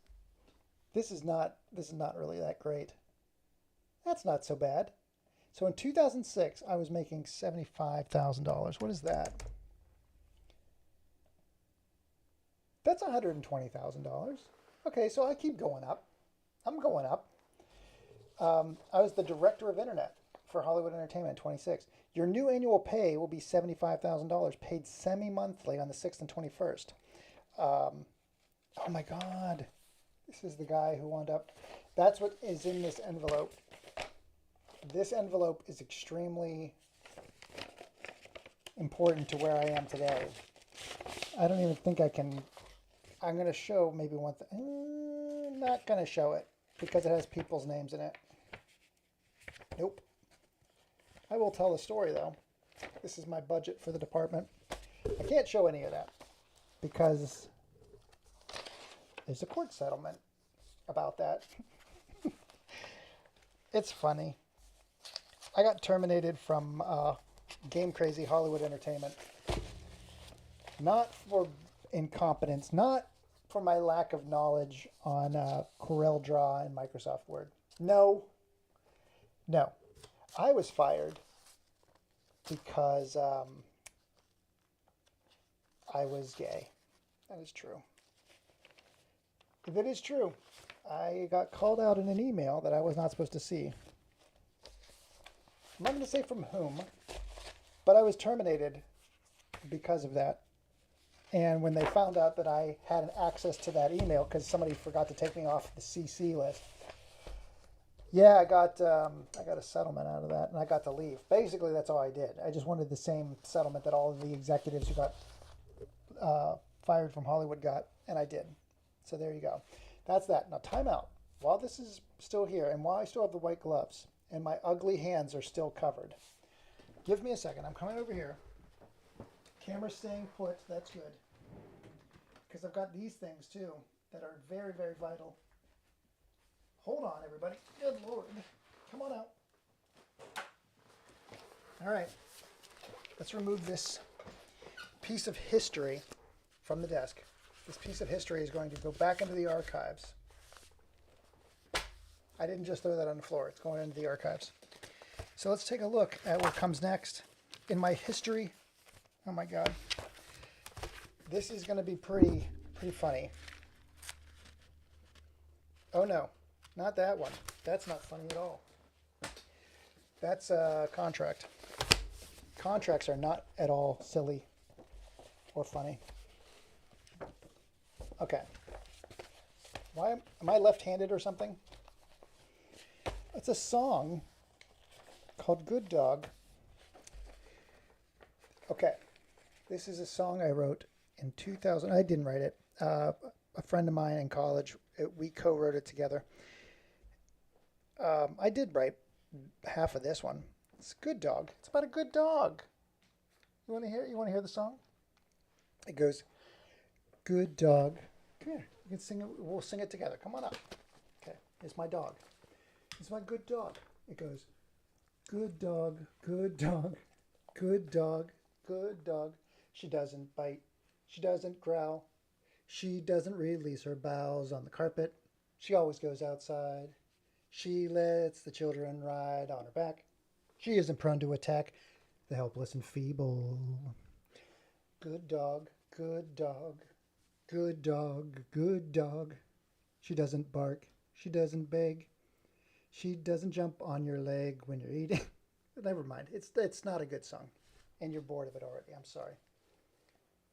A: this is not really that great. That's not so bad. So in 2006, I was making $75,000. What is that? That's $120,000. Okay, so I keep going up. I'm going up. I was the director of internet for Hollywood Entertainment, 26. Your new annual pay will be $75,000, paid semi-monthly on the 6th and 21st. Oh my God. This is the guy who wound up. That's what is in this envelope. This envelope is extremely important to where I am today. I don't even think I can. I'm going to show maybe one thing. Not going to show it because it has people's names in it. Nope. I will tell the story though. This is my budget for the department. I can't show any of that because there's a court settlement about that. It's funny. I got terminated from Game Crazy Hollywood Entertainment. Not for incompetence, not for my lack of knowledge on Corel Draw and Microsoft Word. No. I was fired because I was gay. That is true. If it is true, I got called out in an email that I was not supposed to see. I'm not going to say from whom, but I was terminated because of that. And when they found out that I had an access to that email because somebody forgot to take me off the CC list, yeah, I got a settlement out of that, and I got to leave. Basically, that's all I did. I just wanted the same settlement that all of the executives who got fired from Hollywood got, and I did. So there you go. That's that. Now, time out. While this is still here, and while I still have the white gloves, and my ugly hands are still covered, give me a second. I'm coming over here. Camera's staying put. That's good. Because I've got these things, too, that are very, very vital. Hold on, everybody. Good Lord. Come on out. All right. Let's remove this piece of history from the desk. This piece of history is going to go back into the archives. I didn't just throw that on the floor. It's going into the archives. So let's take a look at what comes next in my history. Oh my God. This is going to be pretty funny. Oh no, not that one. That's not funny at all. That's a contract. Contracts are not at all silly or funny. Okay. Why am I left-handed or something? It's a song called Good Dog. Okay. This is a song I wrote in 2000. I didn't write it. A friend of mine in college, we co-wrote it together. I did write half of this one. It's Good Dog. It's about a good dog. You want to hear? You want to hear the song? It goes, "Good dog." Come here. You can sing it. We'll sing it together. Come on up. Okay. Here's my dog. It's my good dog. It goes, "Good dog, good dog, good dog, good dog. She doesn't bite. She doesn't growl. She doesn't release her bowels on the carpet. She always goes outside. She lets the children ride on her back. She isn't prone to attack the helpless and feeble. Good dog, good dog, good dog, good dog. She doesn't bark. She doesn't beg. She doesn't jump on your leg when you're eating." Never mind. It's not a good song. And you're bored of it already. I'm sorry.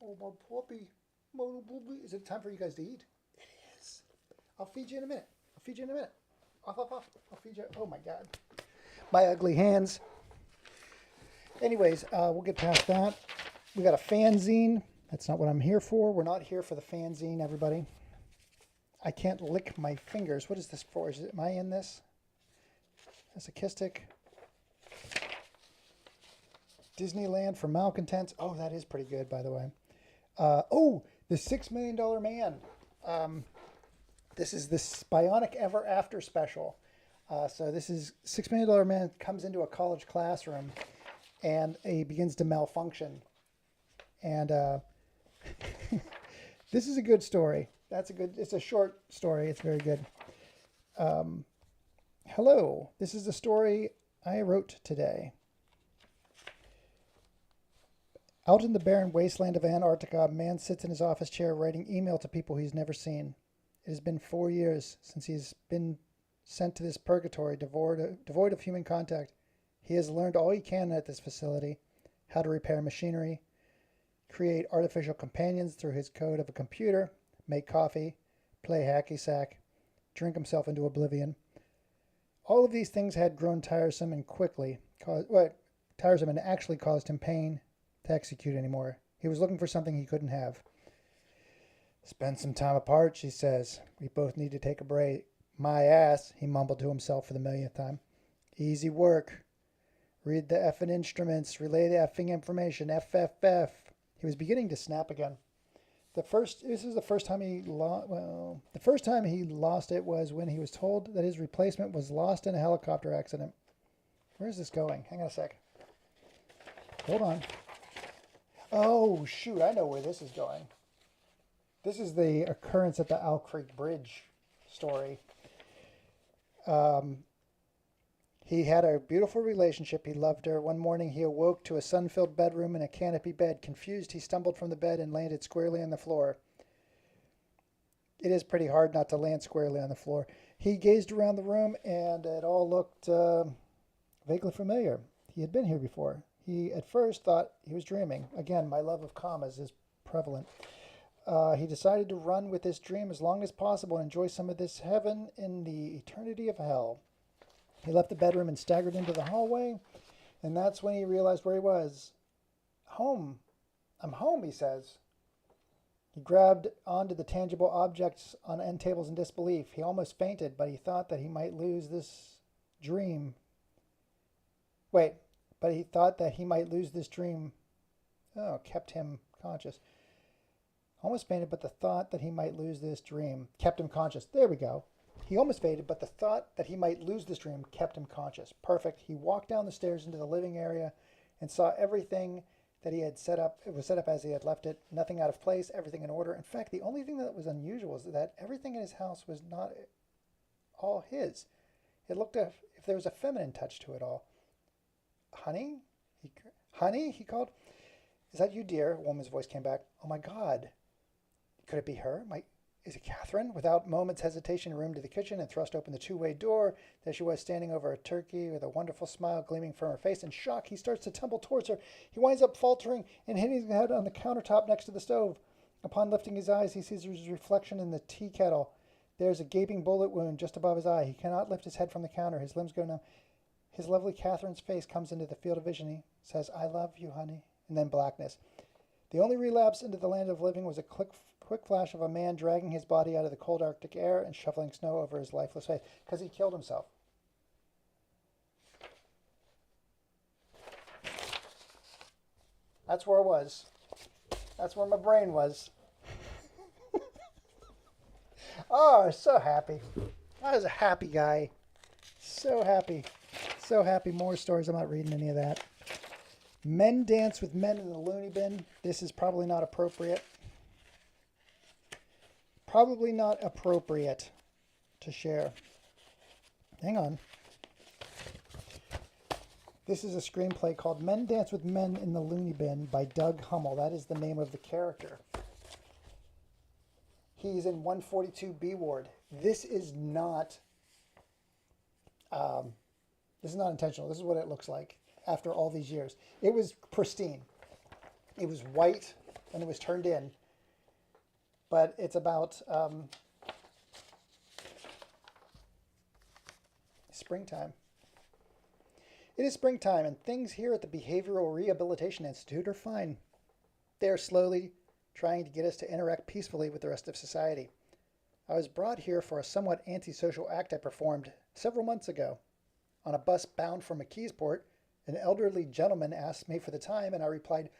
A: Oh, my puppy. My little puppy. Is it time for you guys to eat? It is. I'll feed you in a minute. I'll feed you in a minute. Off, off, off. I'll feed you. Oh, my God. My ugly hands. Anyways, we'll get past that. We got a fanzine. That's not what I'm here for. We're not here for the fanzine, everybody. I can't lick my fingers. What is this for? Am I in this? Masochistic. Disneyland for malcontents. Oh, that is pretty good, by the way. Oh, the $6 Million Man. This is this Bionic Ever After special. So this is $6 Million Man comes into a college classroom and he begins to malfunction. And this is a good story. It's a short story. It's very good. Hello, this is the story I wrote today. Out in the barren wasteland of Antarctica, a man sits in his office chair writing email to people he's never seen. It has been 4 years since he's been sent to this purgatory devoid of human contact. He has learned all he can at this facility, how to repair machinery, create artificial companions through his code of a computer, make coffee, play hacky sack, drink himself into oblivion. All of these things had grown tiresome and actually caused him pain to execute anymore. He was looking for something he couldn't have. "Spend some time apart," she says. "We both need to take a break." "My ass," he mumbled to himself for the millionth time. "Easy work. Read the effing instruments. Relay the effing information. FFF." He was beginning to snap again. The first time he lost it was when he was told that his replacement was lost in a helicopter accident. Where is this going? Hang on a sec. Hold on. Oh, shoot. I know where this is going. This is the occurrence at the Owl Creek Bridge story. He had a beautiful relationship. He loved her. One morning he awoke to a sun-filled bedroom and a canopy bed. Confused, he stumbled from the bed and landed squarely on the floor. It is pretty hard not to land squarely on the floor. He gazed around the room and it all looked vaguely familiar. He had been here before. He at first thought he was dreaming. Again, my love of commas is prevalent. He decided to run with this dream as long as possible and enjoy some of this heaven in the eternity of hell. He left the bedroom and staggered into the hallway, and that's when he realized where he was. "Home. I'm home," he says. He grabbed onto the tangible objects on end tables in disbelief. He almost fainted, but he thought that he might lose this dream. Kept him conscious. Almost fainted, but the thought that he might lose this dream kept him conscious. There we go. He almost fainted, but the thought that he might lose this dream kept him conscious. Perfect. He walked down the stairs into the living area and saw everything that he had set up. It was set up as he had left it, nothing out of place, everything in order. In fact, the only thing that was unusual is that everything in his house was not all his. It looked as if there was a feminine touch to it all. Honey? Honey? He called. Is that you, dear? A woman's voice came back. Oh, my God. Could it be her? Is it Catherine? Without a moment's hesitation, he roomed to the kitchen and thrust open the two-way door. There she was, standing over a turkey with a wonderful smile gleaming from her face. In shock, he starts to tumble towards her. He winds up faltering and hitting his head on the countertop next to the stove. Upon lifting his eyes, he sees his reflection in the tea kettle. There's a gaping bullet wound just above his eye. He cannot lift his head from the counter. His limbs go numb. His lovely Catherine's face comes into the field of vision. He says, I love you, honey. And then blackness. The only relapse into the land of living was a quick flash of a man dragging his body out of the cold Arctic air and shoveling snow over his lifeless face, because he killed himself. That's where it was. That's where my brain was. Oh, so happy. I was a happy guy. So happy. So happy. More stories. I'm not reading any of that. Men dance with men in the loony bin. This is probably not appropriate. Probably not appropriate to share. Hang on. This is a screenplay called Men Dance with Men in the Loony Bin by Doug Hummel. That is the name of the character. He's in 142B ward. This is not intentional. This is what it looks like after all these years. It was pristine. It was white and it was turned in. But it's about springtime. It is springtime, and things here at the Behavioral Rehabilitation Institute are fine. They are slowly trying to get us to interact peacefully with the rest of society. I was brought here for a somewhat antisocial act I performed several months ago. On a bus bound for McKeesport, an elderly gentleman asked me for the time, and I replied,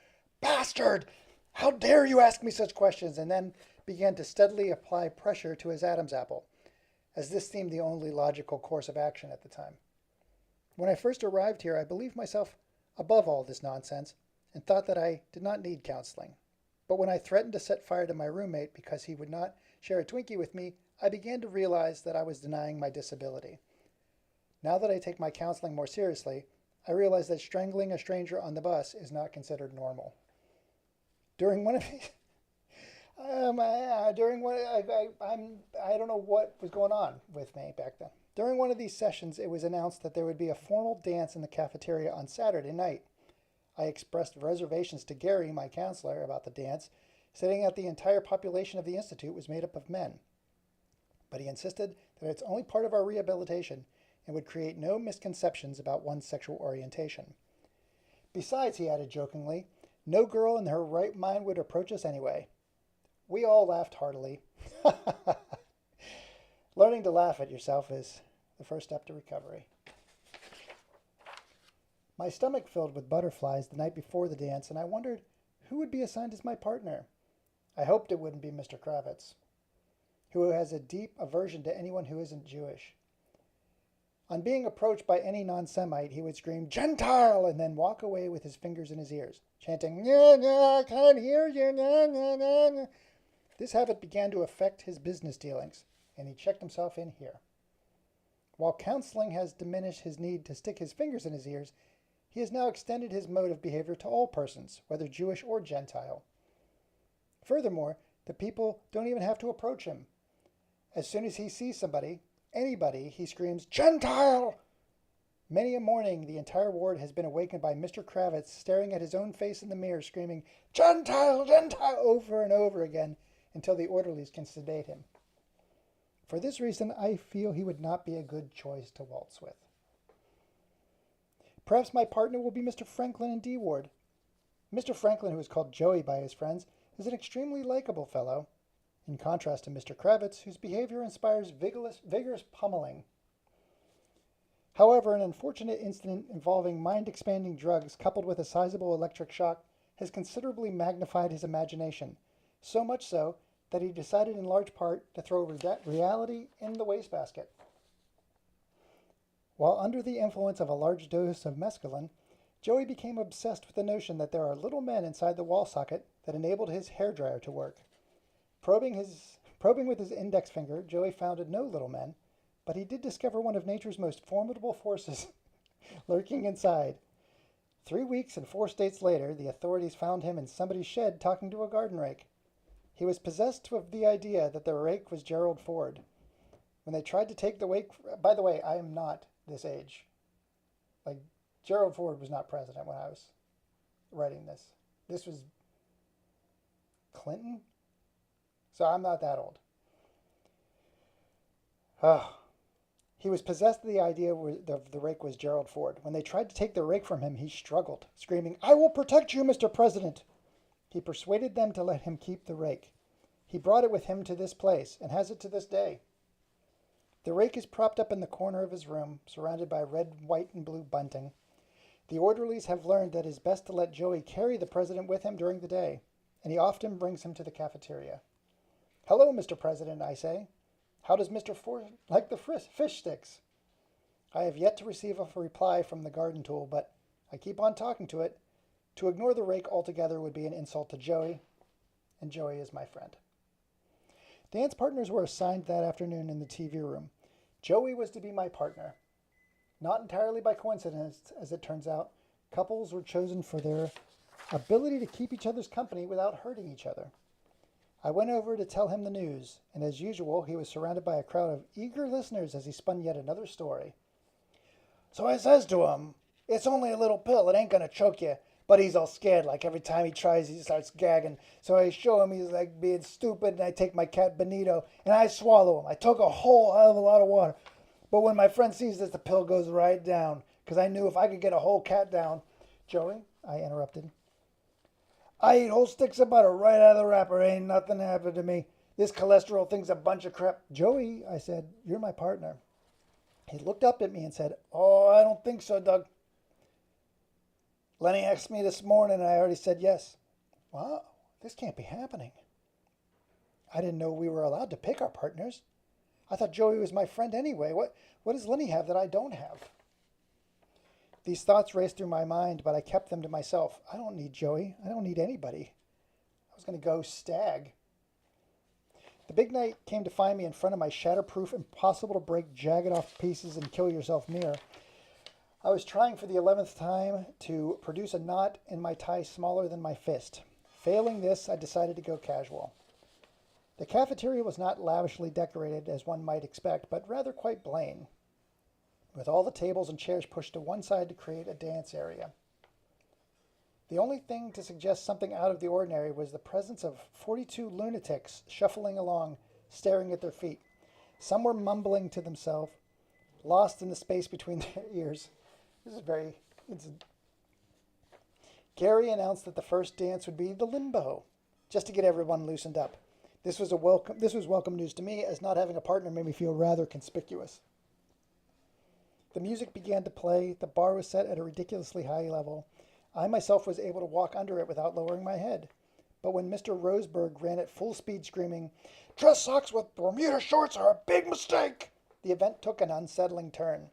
A: "Bastard! How dare you ask me such questions?" and then began to steadily apply pressure to his Adam's apple, as this seemed the only logical course of action at the time. When I first arrived here, I believed myself above all this nonsense and thought that I did not need counseling. But when I threatened to set fire to my roommate because he would not share a Twinkie with me, I began to realize that I was denying my disability. Now that I take my counseling more seriously, I realize that strangling a stranger on the bus is not considered normal. During one of these, I don't know what was going on with me back then. During one of these sessions, it was announced that there would be a formal dance in the cafeteria on Saturday night. I expressed reservations to Gary, my counselor, about the dance, stating that the entire population of the Institute was made up of men. But he insisted that it's only part of our rehabilitation and would create no misconceptions about one's sexual orientation. Besides, he added jokingly, no girl in her right mind would approach us anyway. We all laughed heartily. Learning to laugh at yourself is the first step to recovery. My stomach filled with butterflies the night before the dance, and I wondered who would be assigned as my partner. I hoped it wouldn't be Mr. Kravitz, who has a deep aversion to anyone who isn't Jewish. On being approached by any non-Semite, he would scream, "Gentile!" and then walk away with his fingers in his ears, chanting, "Nah, nah, I can't hear you, nah, nah, nah, nah." This habit began to affect his business dealings, and he checked himself in here. While counseling has diminished his need to stick his fingers in his ears, he has now extended his mode of behavior to all persons, whether Jewish or Gentile. Furthermore, the people don't even have to approach him. As soon as he sees somebody, anybody, he screams, "Gentile!" Many a morning, the entire ward has been awakened by Mr. Kravitz staring at his own face in the mirror, screaming, "Gentile! Gentile!" over and over again until the orderlies can sedate him. For this reason, I feel he would not be a good choice to waltz with. Perhaps my partner will be Mr. Franklin in D Ward. Mr. Franklin, who is called Joey by his friends, is an extremely likable fellow, in contrast to Mr. Kravitz, whose behavior inspires vigorous pummeling. However, an unfortunate incident involving mind-expanding drugs coupled with a sizable electric shock has considerably magnified his imagination, so much so that he decided in large part to throw reality in the wastebasket. While under the influence of a large dose of mescaline, Joey became obsessed with the notion that there are little men inside the wall socket that enabled his hairdryer to work. Probing with his index finger, Joey found no little men, but he did discover one of nature's most formidable forces lurking inside. 3 weeks and 4 states later, the authorities found him in somebody's shed talking to a garden rake. He was possessed with the idea that the rake was Gerald Ford. When they tried to take the rake, by the way, I am not this age. Like, Gerald Ford was not president when I was writing this. This was Clinton? So I'm not that old. Oh. He was possessed of the idea the rake was Gerald Ford. When they tried to take the rake from him, he struggled, screaming, "I will protect you, Mr. President." He persuaded them to let him keep the rake. He brought it with him to this place and has it to this day. The rake is propped up in the corner of his room, surrounded by red, white, and blue bunting. The orderlies have learned that it is best to let Joey carry the president with him during the day, and he often brings him to the cafeteria. "Hello, Mr. President," I say. "How does Mr. Ford like the fish sticks?" I have yet to receive a reply from the garden tool, but I keep on talking to it. To ignore the rake altogether would be an insult to Joey, and Joey is my friend. Dance partners were assigned that afternoon in the TV room. Joey was to be my partner. Not entirely by coincidence, as it turns out, couples were chosen for their ability to keep each other's company without hurting each other. I went over to tell him the news, and as usual, he was surrounded by a crowd of eager listeners as he spun yet another story. "So I says to him, 'It's only a little pill, it ain't gonna choke you.' But he's all scared, like every time he tries, he starts gagging. So I show him he's like being stupid, and I take my cat Benito, and I swallow him. I took a whole hell of a lot of water. But when my friend sees this, the pill goes right down, because I knew if I could get a whole cat down." "Joey," I interrupted. "I eat whole sticks of butter right out of the wrapper. Ain't nothing happened to me. This cholesterol thing's a bunch of crap." "Joey," I said, "you're my partner." He looked up at me and said, "Oh, I don't think so, Doug. Lenny asked me this morning, and I already said yes." "Wow, this can't be happening. I didn't know we were allowed to pick our partners. I thought Joey was my friend anyway. What does Lenny have that I don't have?" These thoughts raced through my mind, but I kept them to myself. I don't need Joey. I don't need anybody. I was going to go stag. The big night came to find me in front of my shatterproof, impossible to break, jagged off pieces and kill yourself mirror. I was trying for the 11th time to produce a knot in my tie smaller than my fist. Failing this, I decided to go casual. The cafeteria was not lavishly decorated as one might expect, but rather quite plain, with all the tables and chairs pushed to one side to create a dance area. The only thing to suggest something out of the ordinary was the presence of 42 lunatics shuffling along, staring at their feet. Some were mumbling to themselves, lost in the space between their ears. Gary announced that the first dance would be the limbo, just to get everyone loosened up. This was welcome news to me, as not having a partner made me feel rather conspicuous. The music began to play. The bar was set at a ridiculously high level. I myself was able to walk under it without lowering my head. But when Mr. Roseberg ran at full speed screaming, "Dress socks with Bermuda shorts are a big mistake," the event took an unsettling turn.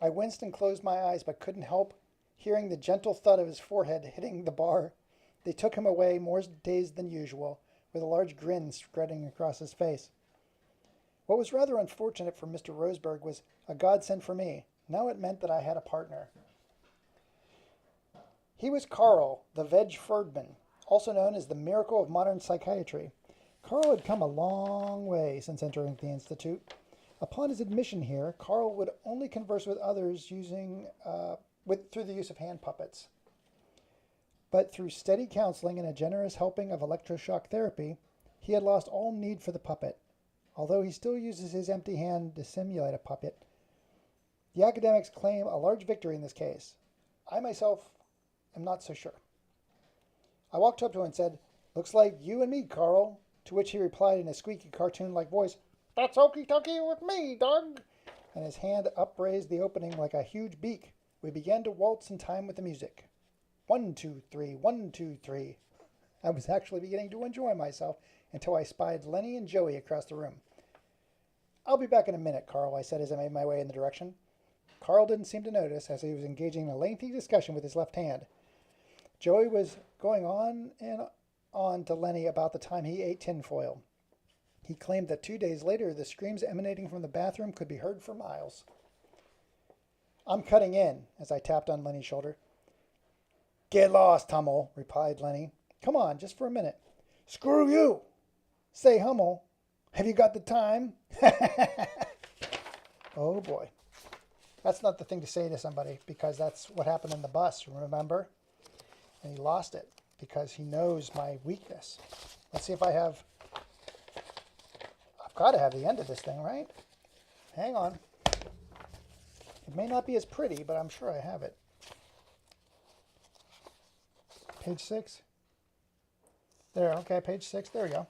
A: I winced and closed my eyes, but couldn't help hearing the gentle thud of his forehead hitting the bar. They took him away, more dazed than usual, with a large grin spreading across his face. What was rather unfortunate for Mr. Roseberg was a godsend for me. Now it meant that I had a partner. He was Carl, the Veg Ferdman, also known as the miracle of modern psychiatry. Carl had come a long way since entering the Institute. Upon his admission here, Carl would only converse with others through the use of hand puppets. But through steady counseling and a generous helping of electroshock therapy, he had lost all need for the puppet, although he still uses his empty hand to simulate a puppet. The academics claim a large victory in this case. I myself am not so sure. I walked up to him and said, "Looks like you and me, Carl," to which he replied in a squeaky cartoon-like voice, "That's okie dokie with me, Doug," and his hand upraised the opening like a huge beak. We began to waltz in time with the music. 1, 2, 3, 1, 2, 3. I was actually beginning to enjoy myself until I spied Lenny and Joey across the room. "I'll be back in a minute, Carl," I said as I made my way in the direction. Carl didn't seem to notice as he was engaging in a lengthy discussion with his left hand. Joey was going on and on to Lenny about the time he ate tinfoil. He claimed that 2 days later, the screams emanating from the bathroom could be heard for miles. I'm cutting in, as I tapped on Lenny's shoulder. Get lost, Hummel, replied Lenny. Come on, just for a minute. Screw you! Say, Hummel, have you got the time? Oh, boy. That's not the thing to say to somebody, because that's what happened in the bus, remember? And he lost it because he knows my weakness. Let's see if I have... I've got to have the end of this thing, right? Hang on. It may not be as pretty, but I'm sure I have it. Page 6. There, okay, page 6. There we go.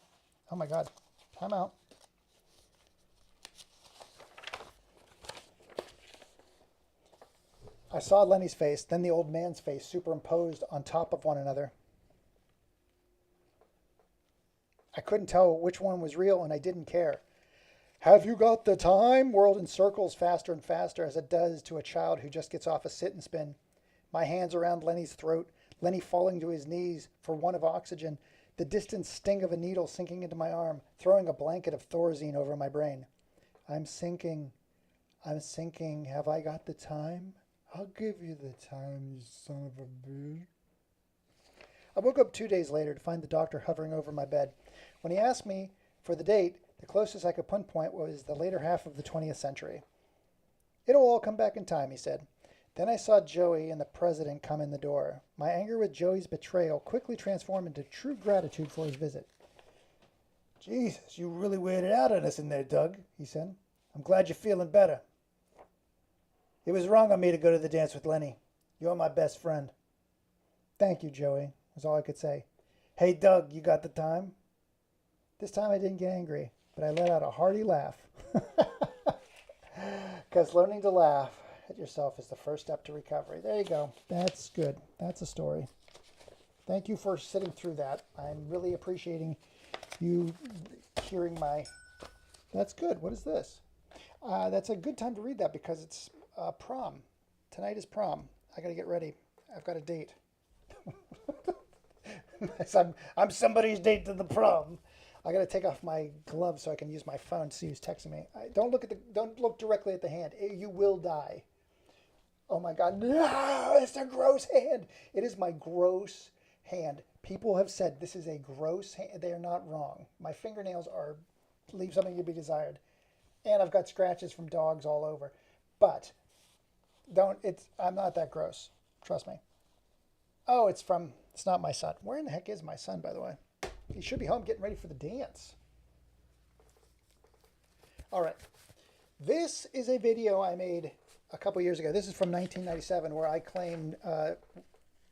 A: Oh my God. Time out. I saw Lenny's face, then the old man's face superimposed on top of one another. I couldn't tell which one was real, and I didn't care. Have you got the time? Whirled in circles faster and faster, as it does to a child who just gets off a sit and spin. My hands around Lenny's throat, Lenny falling to his knees for want of oxygen, the distant sting of a needle sinking into my arm, throwing a blanket of Thorazine over my brain. I'm sinking. I'm sinking. Have I got the time? I'll give you the time, you son of a bitch. I woke up 2 days later to find the doctor hovering over my bed. When he asked me for the date, the closest I could pinpoint was the later half of the 20th century. It'll all come back in time, he said. Then I saw Joey and the president come in the door. My anger with Joey's betrayal quickly transformed into true gratitude for his visit. Jesus, you really weighed it out on us in there, Doug, he said. I'm glad you're feeling better. It was wrong on me to go to the dance with Lenny. You're my best friend. Thank you, Joey, was all I could say. Hey, Doug, you got the time? This time I didn't get angry, but I let out a hearty laugh. Because learning to laugh at yourself is the first step to recovery. There you go. That's good. That's a story. Thank you for sitting through that. I'm really appreciating you hearing my... That's good. What is this? That's a good time to read that because it's prom. Tonight is prom. I got to get ready. I've got a date. I'm somebody's date to the prom. I got to take off my gloves so I can use my phone to see who's texting me. Don't look directly at the hand. You will die. Oh my God! No, it's a gross hand. It is my gross hand. People have said this is a gross hand. They are not wrong. My fingernails leave something to be desired, and I've got scratches from dogs all over. But I'm not that gross. Trust me. Oh, it's not my son. Where in the heck is my son, by the way? He should be home getting ready for the dance. All right. This is a video I made a couple years ago. This is from 1997 where I claimed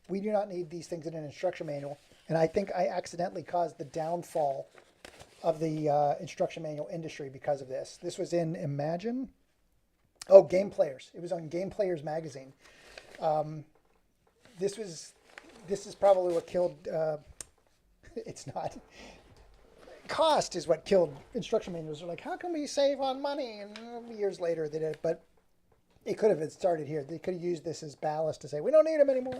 A: we do not need these things in an instruction manual. And I think I accidentally caused the downfall of the instruction manual industry because of this. This was in Imagine. Oh, Game Players. It was on Game Players magazine. This is probably what killed... It's not. Cost is what killed instruction manuals. They're like, how can we save on money? And years later they did. But it could have started here. They could have used this as ballast to say, we don't need them anymore.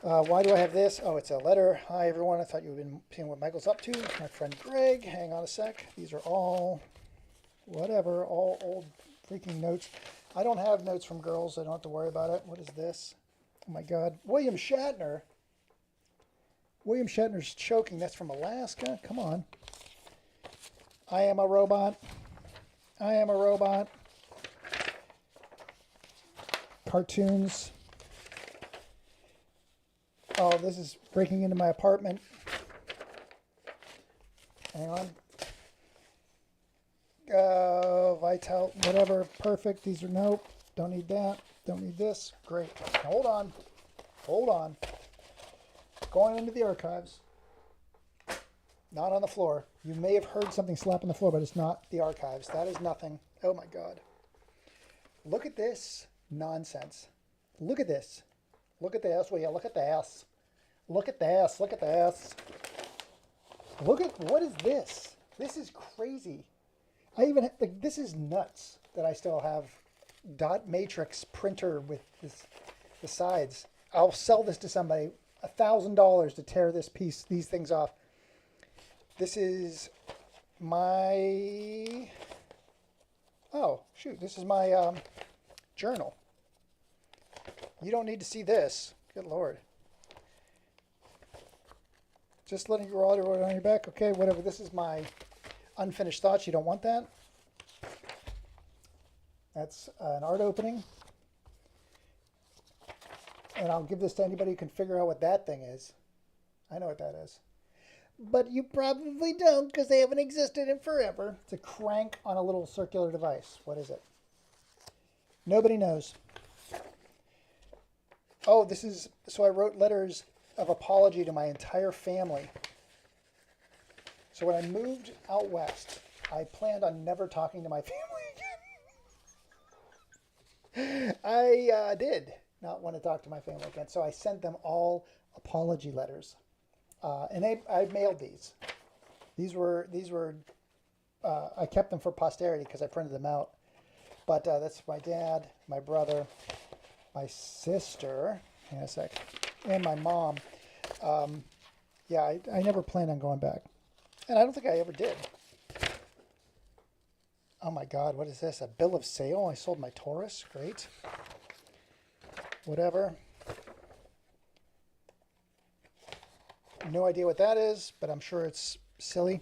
A: Why do I have this? Oh, it's a letter. Hi, everyone. I thought you would have been seeing what Michael's up to. My friend Greg. Hang on a sec. These are all whatever, all old freaking notes. I don't have notes from girls. I don't have to worry about it. What is this? Oh, my God. William Shatner. William Shatner's choking. That's from Alaska. Come on. I am a robot. I am a robot. Cartoons. Oh, this is breaking into my apartment. Hang on. Vital, whatever. Perfect. These are nope. Don't need that. Don't need this. Great. Hold on. Hold on. Going into the archives. Not on the floor. You may have heard something slap on the floor, but it's not the archives. That is nothing. Oh my God. Look at this nonsense. Look at this. Look at this. Will you look at this? Look at this. Look at this. Look at, what is this? This is crazy. I even, like, this is nuts that I still have dot matrix printer with the sides. I'll sell this to somebody, $1,000 to tear these things off. This is my, oh shoot, this is my journal. You don't need to see this. Good Lord. Just letting you roll it on your back. Okay, whatever. This is my unfinished thoughts. You don't want that. That's an art opening. And I'll give this to anybody who can figure out what that thing is. I know what that is. But you probably don't because they haven't existed in forever. It's a crank on a little circular device. What is it? Nobody knows. Oh, this is, so I wrote letters of apology to my entire family. So when I moved out west, I planned on never talking to my family again. I did not want to talk to my family again. So I sent them all apology letters. And I mailed these. These were I kept them for posterity because I printed them out. But that's my dad, my brother, my sister, hang on a sec, and my mom. Yeah, I never planned on going back. And I don't think I ever did. Oh my God, what is this? A bill of sale? I sold my Taurus. Great. Whatever. No idea what that is, but I'm sure it's silly.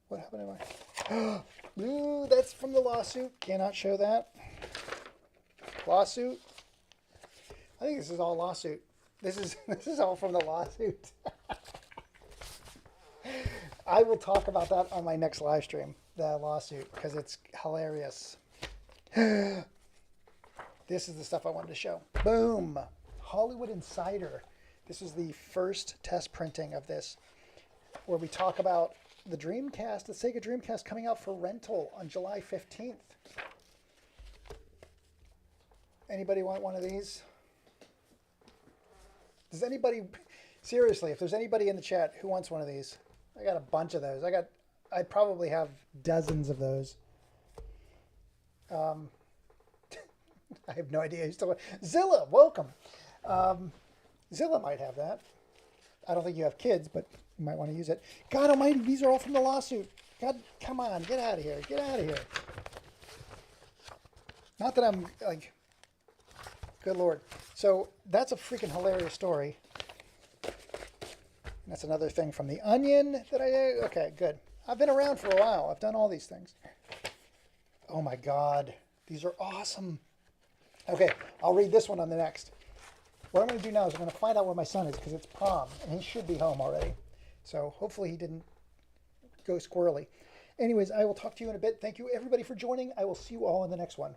A: What happened to my... Ooh, that's from the lawsuit. Cannot show that. Lawsuit. I think this is all lawsuit. This is all from the lawsuit. I will talk about that on my next live stream, the lawsuit, because it's hilarious. This is the stuff I wanted to show. Boom. Hollywood Insider. This is the first test printing of this, where we talk about the Dreamcast, the Sega Dreamcast coming out for rental on July 15th. Anybody want one of these? Does anybody, seriously, if there's anybody in the chat who wants one of these, I got a bunch of those. I probably have dozens of those. I have no idea. Zilla, welcome. Zilla might have that. I don't think you have kids, but you might want to use it. God almighty, these are all from the lawsuit. God, come on, get out of here. Get out of here. Not that I'm like, good Lord. So that's a freaking hilarious story. That's another thing from The Onion that okay, good. I've been around for a while. I've done all these things. Oh my God. These are awesome. Okay, I'll read this one on the next. What I'm going to do now is I'm going to find out where my son is because it's prom and he should be home already. So hopefully he didn't go squirrely. Anyways, I will talk to you in a bit. Thank you everybody for joining. I will see you all in the next one.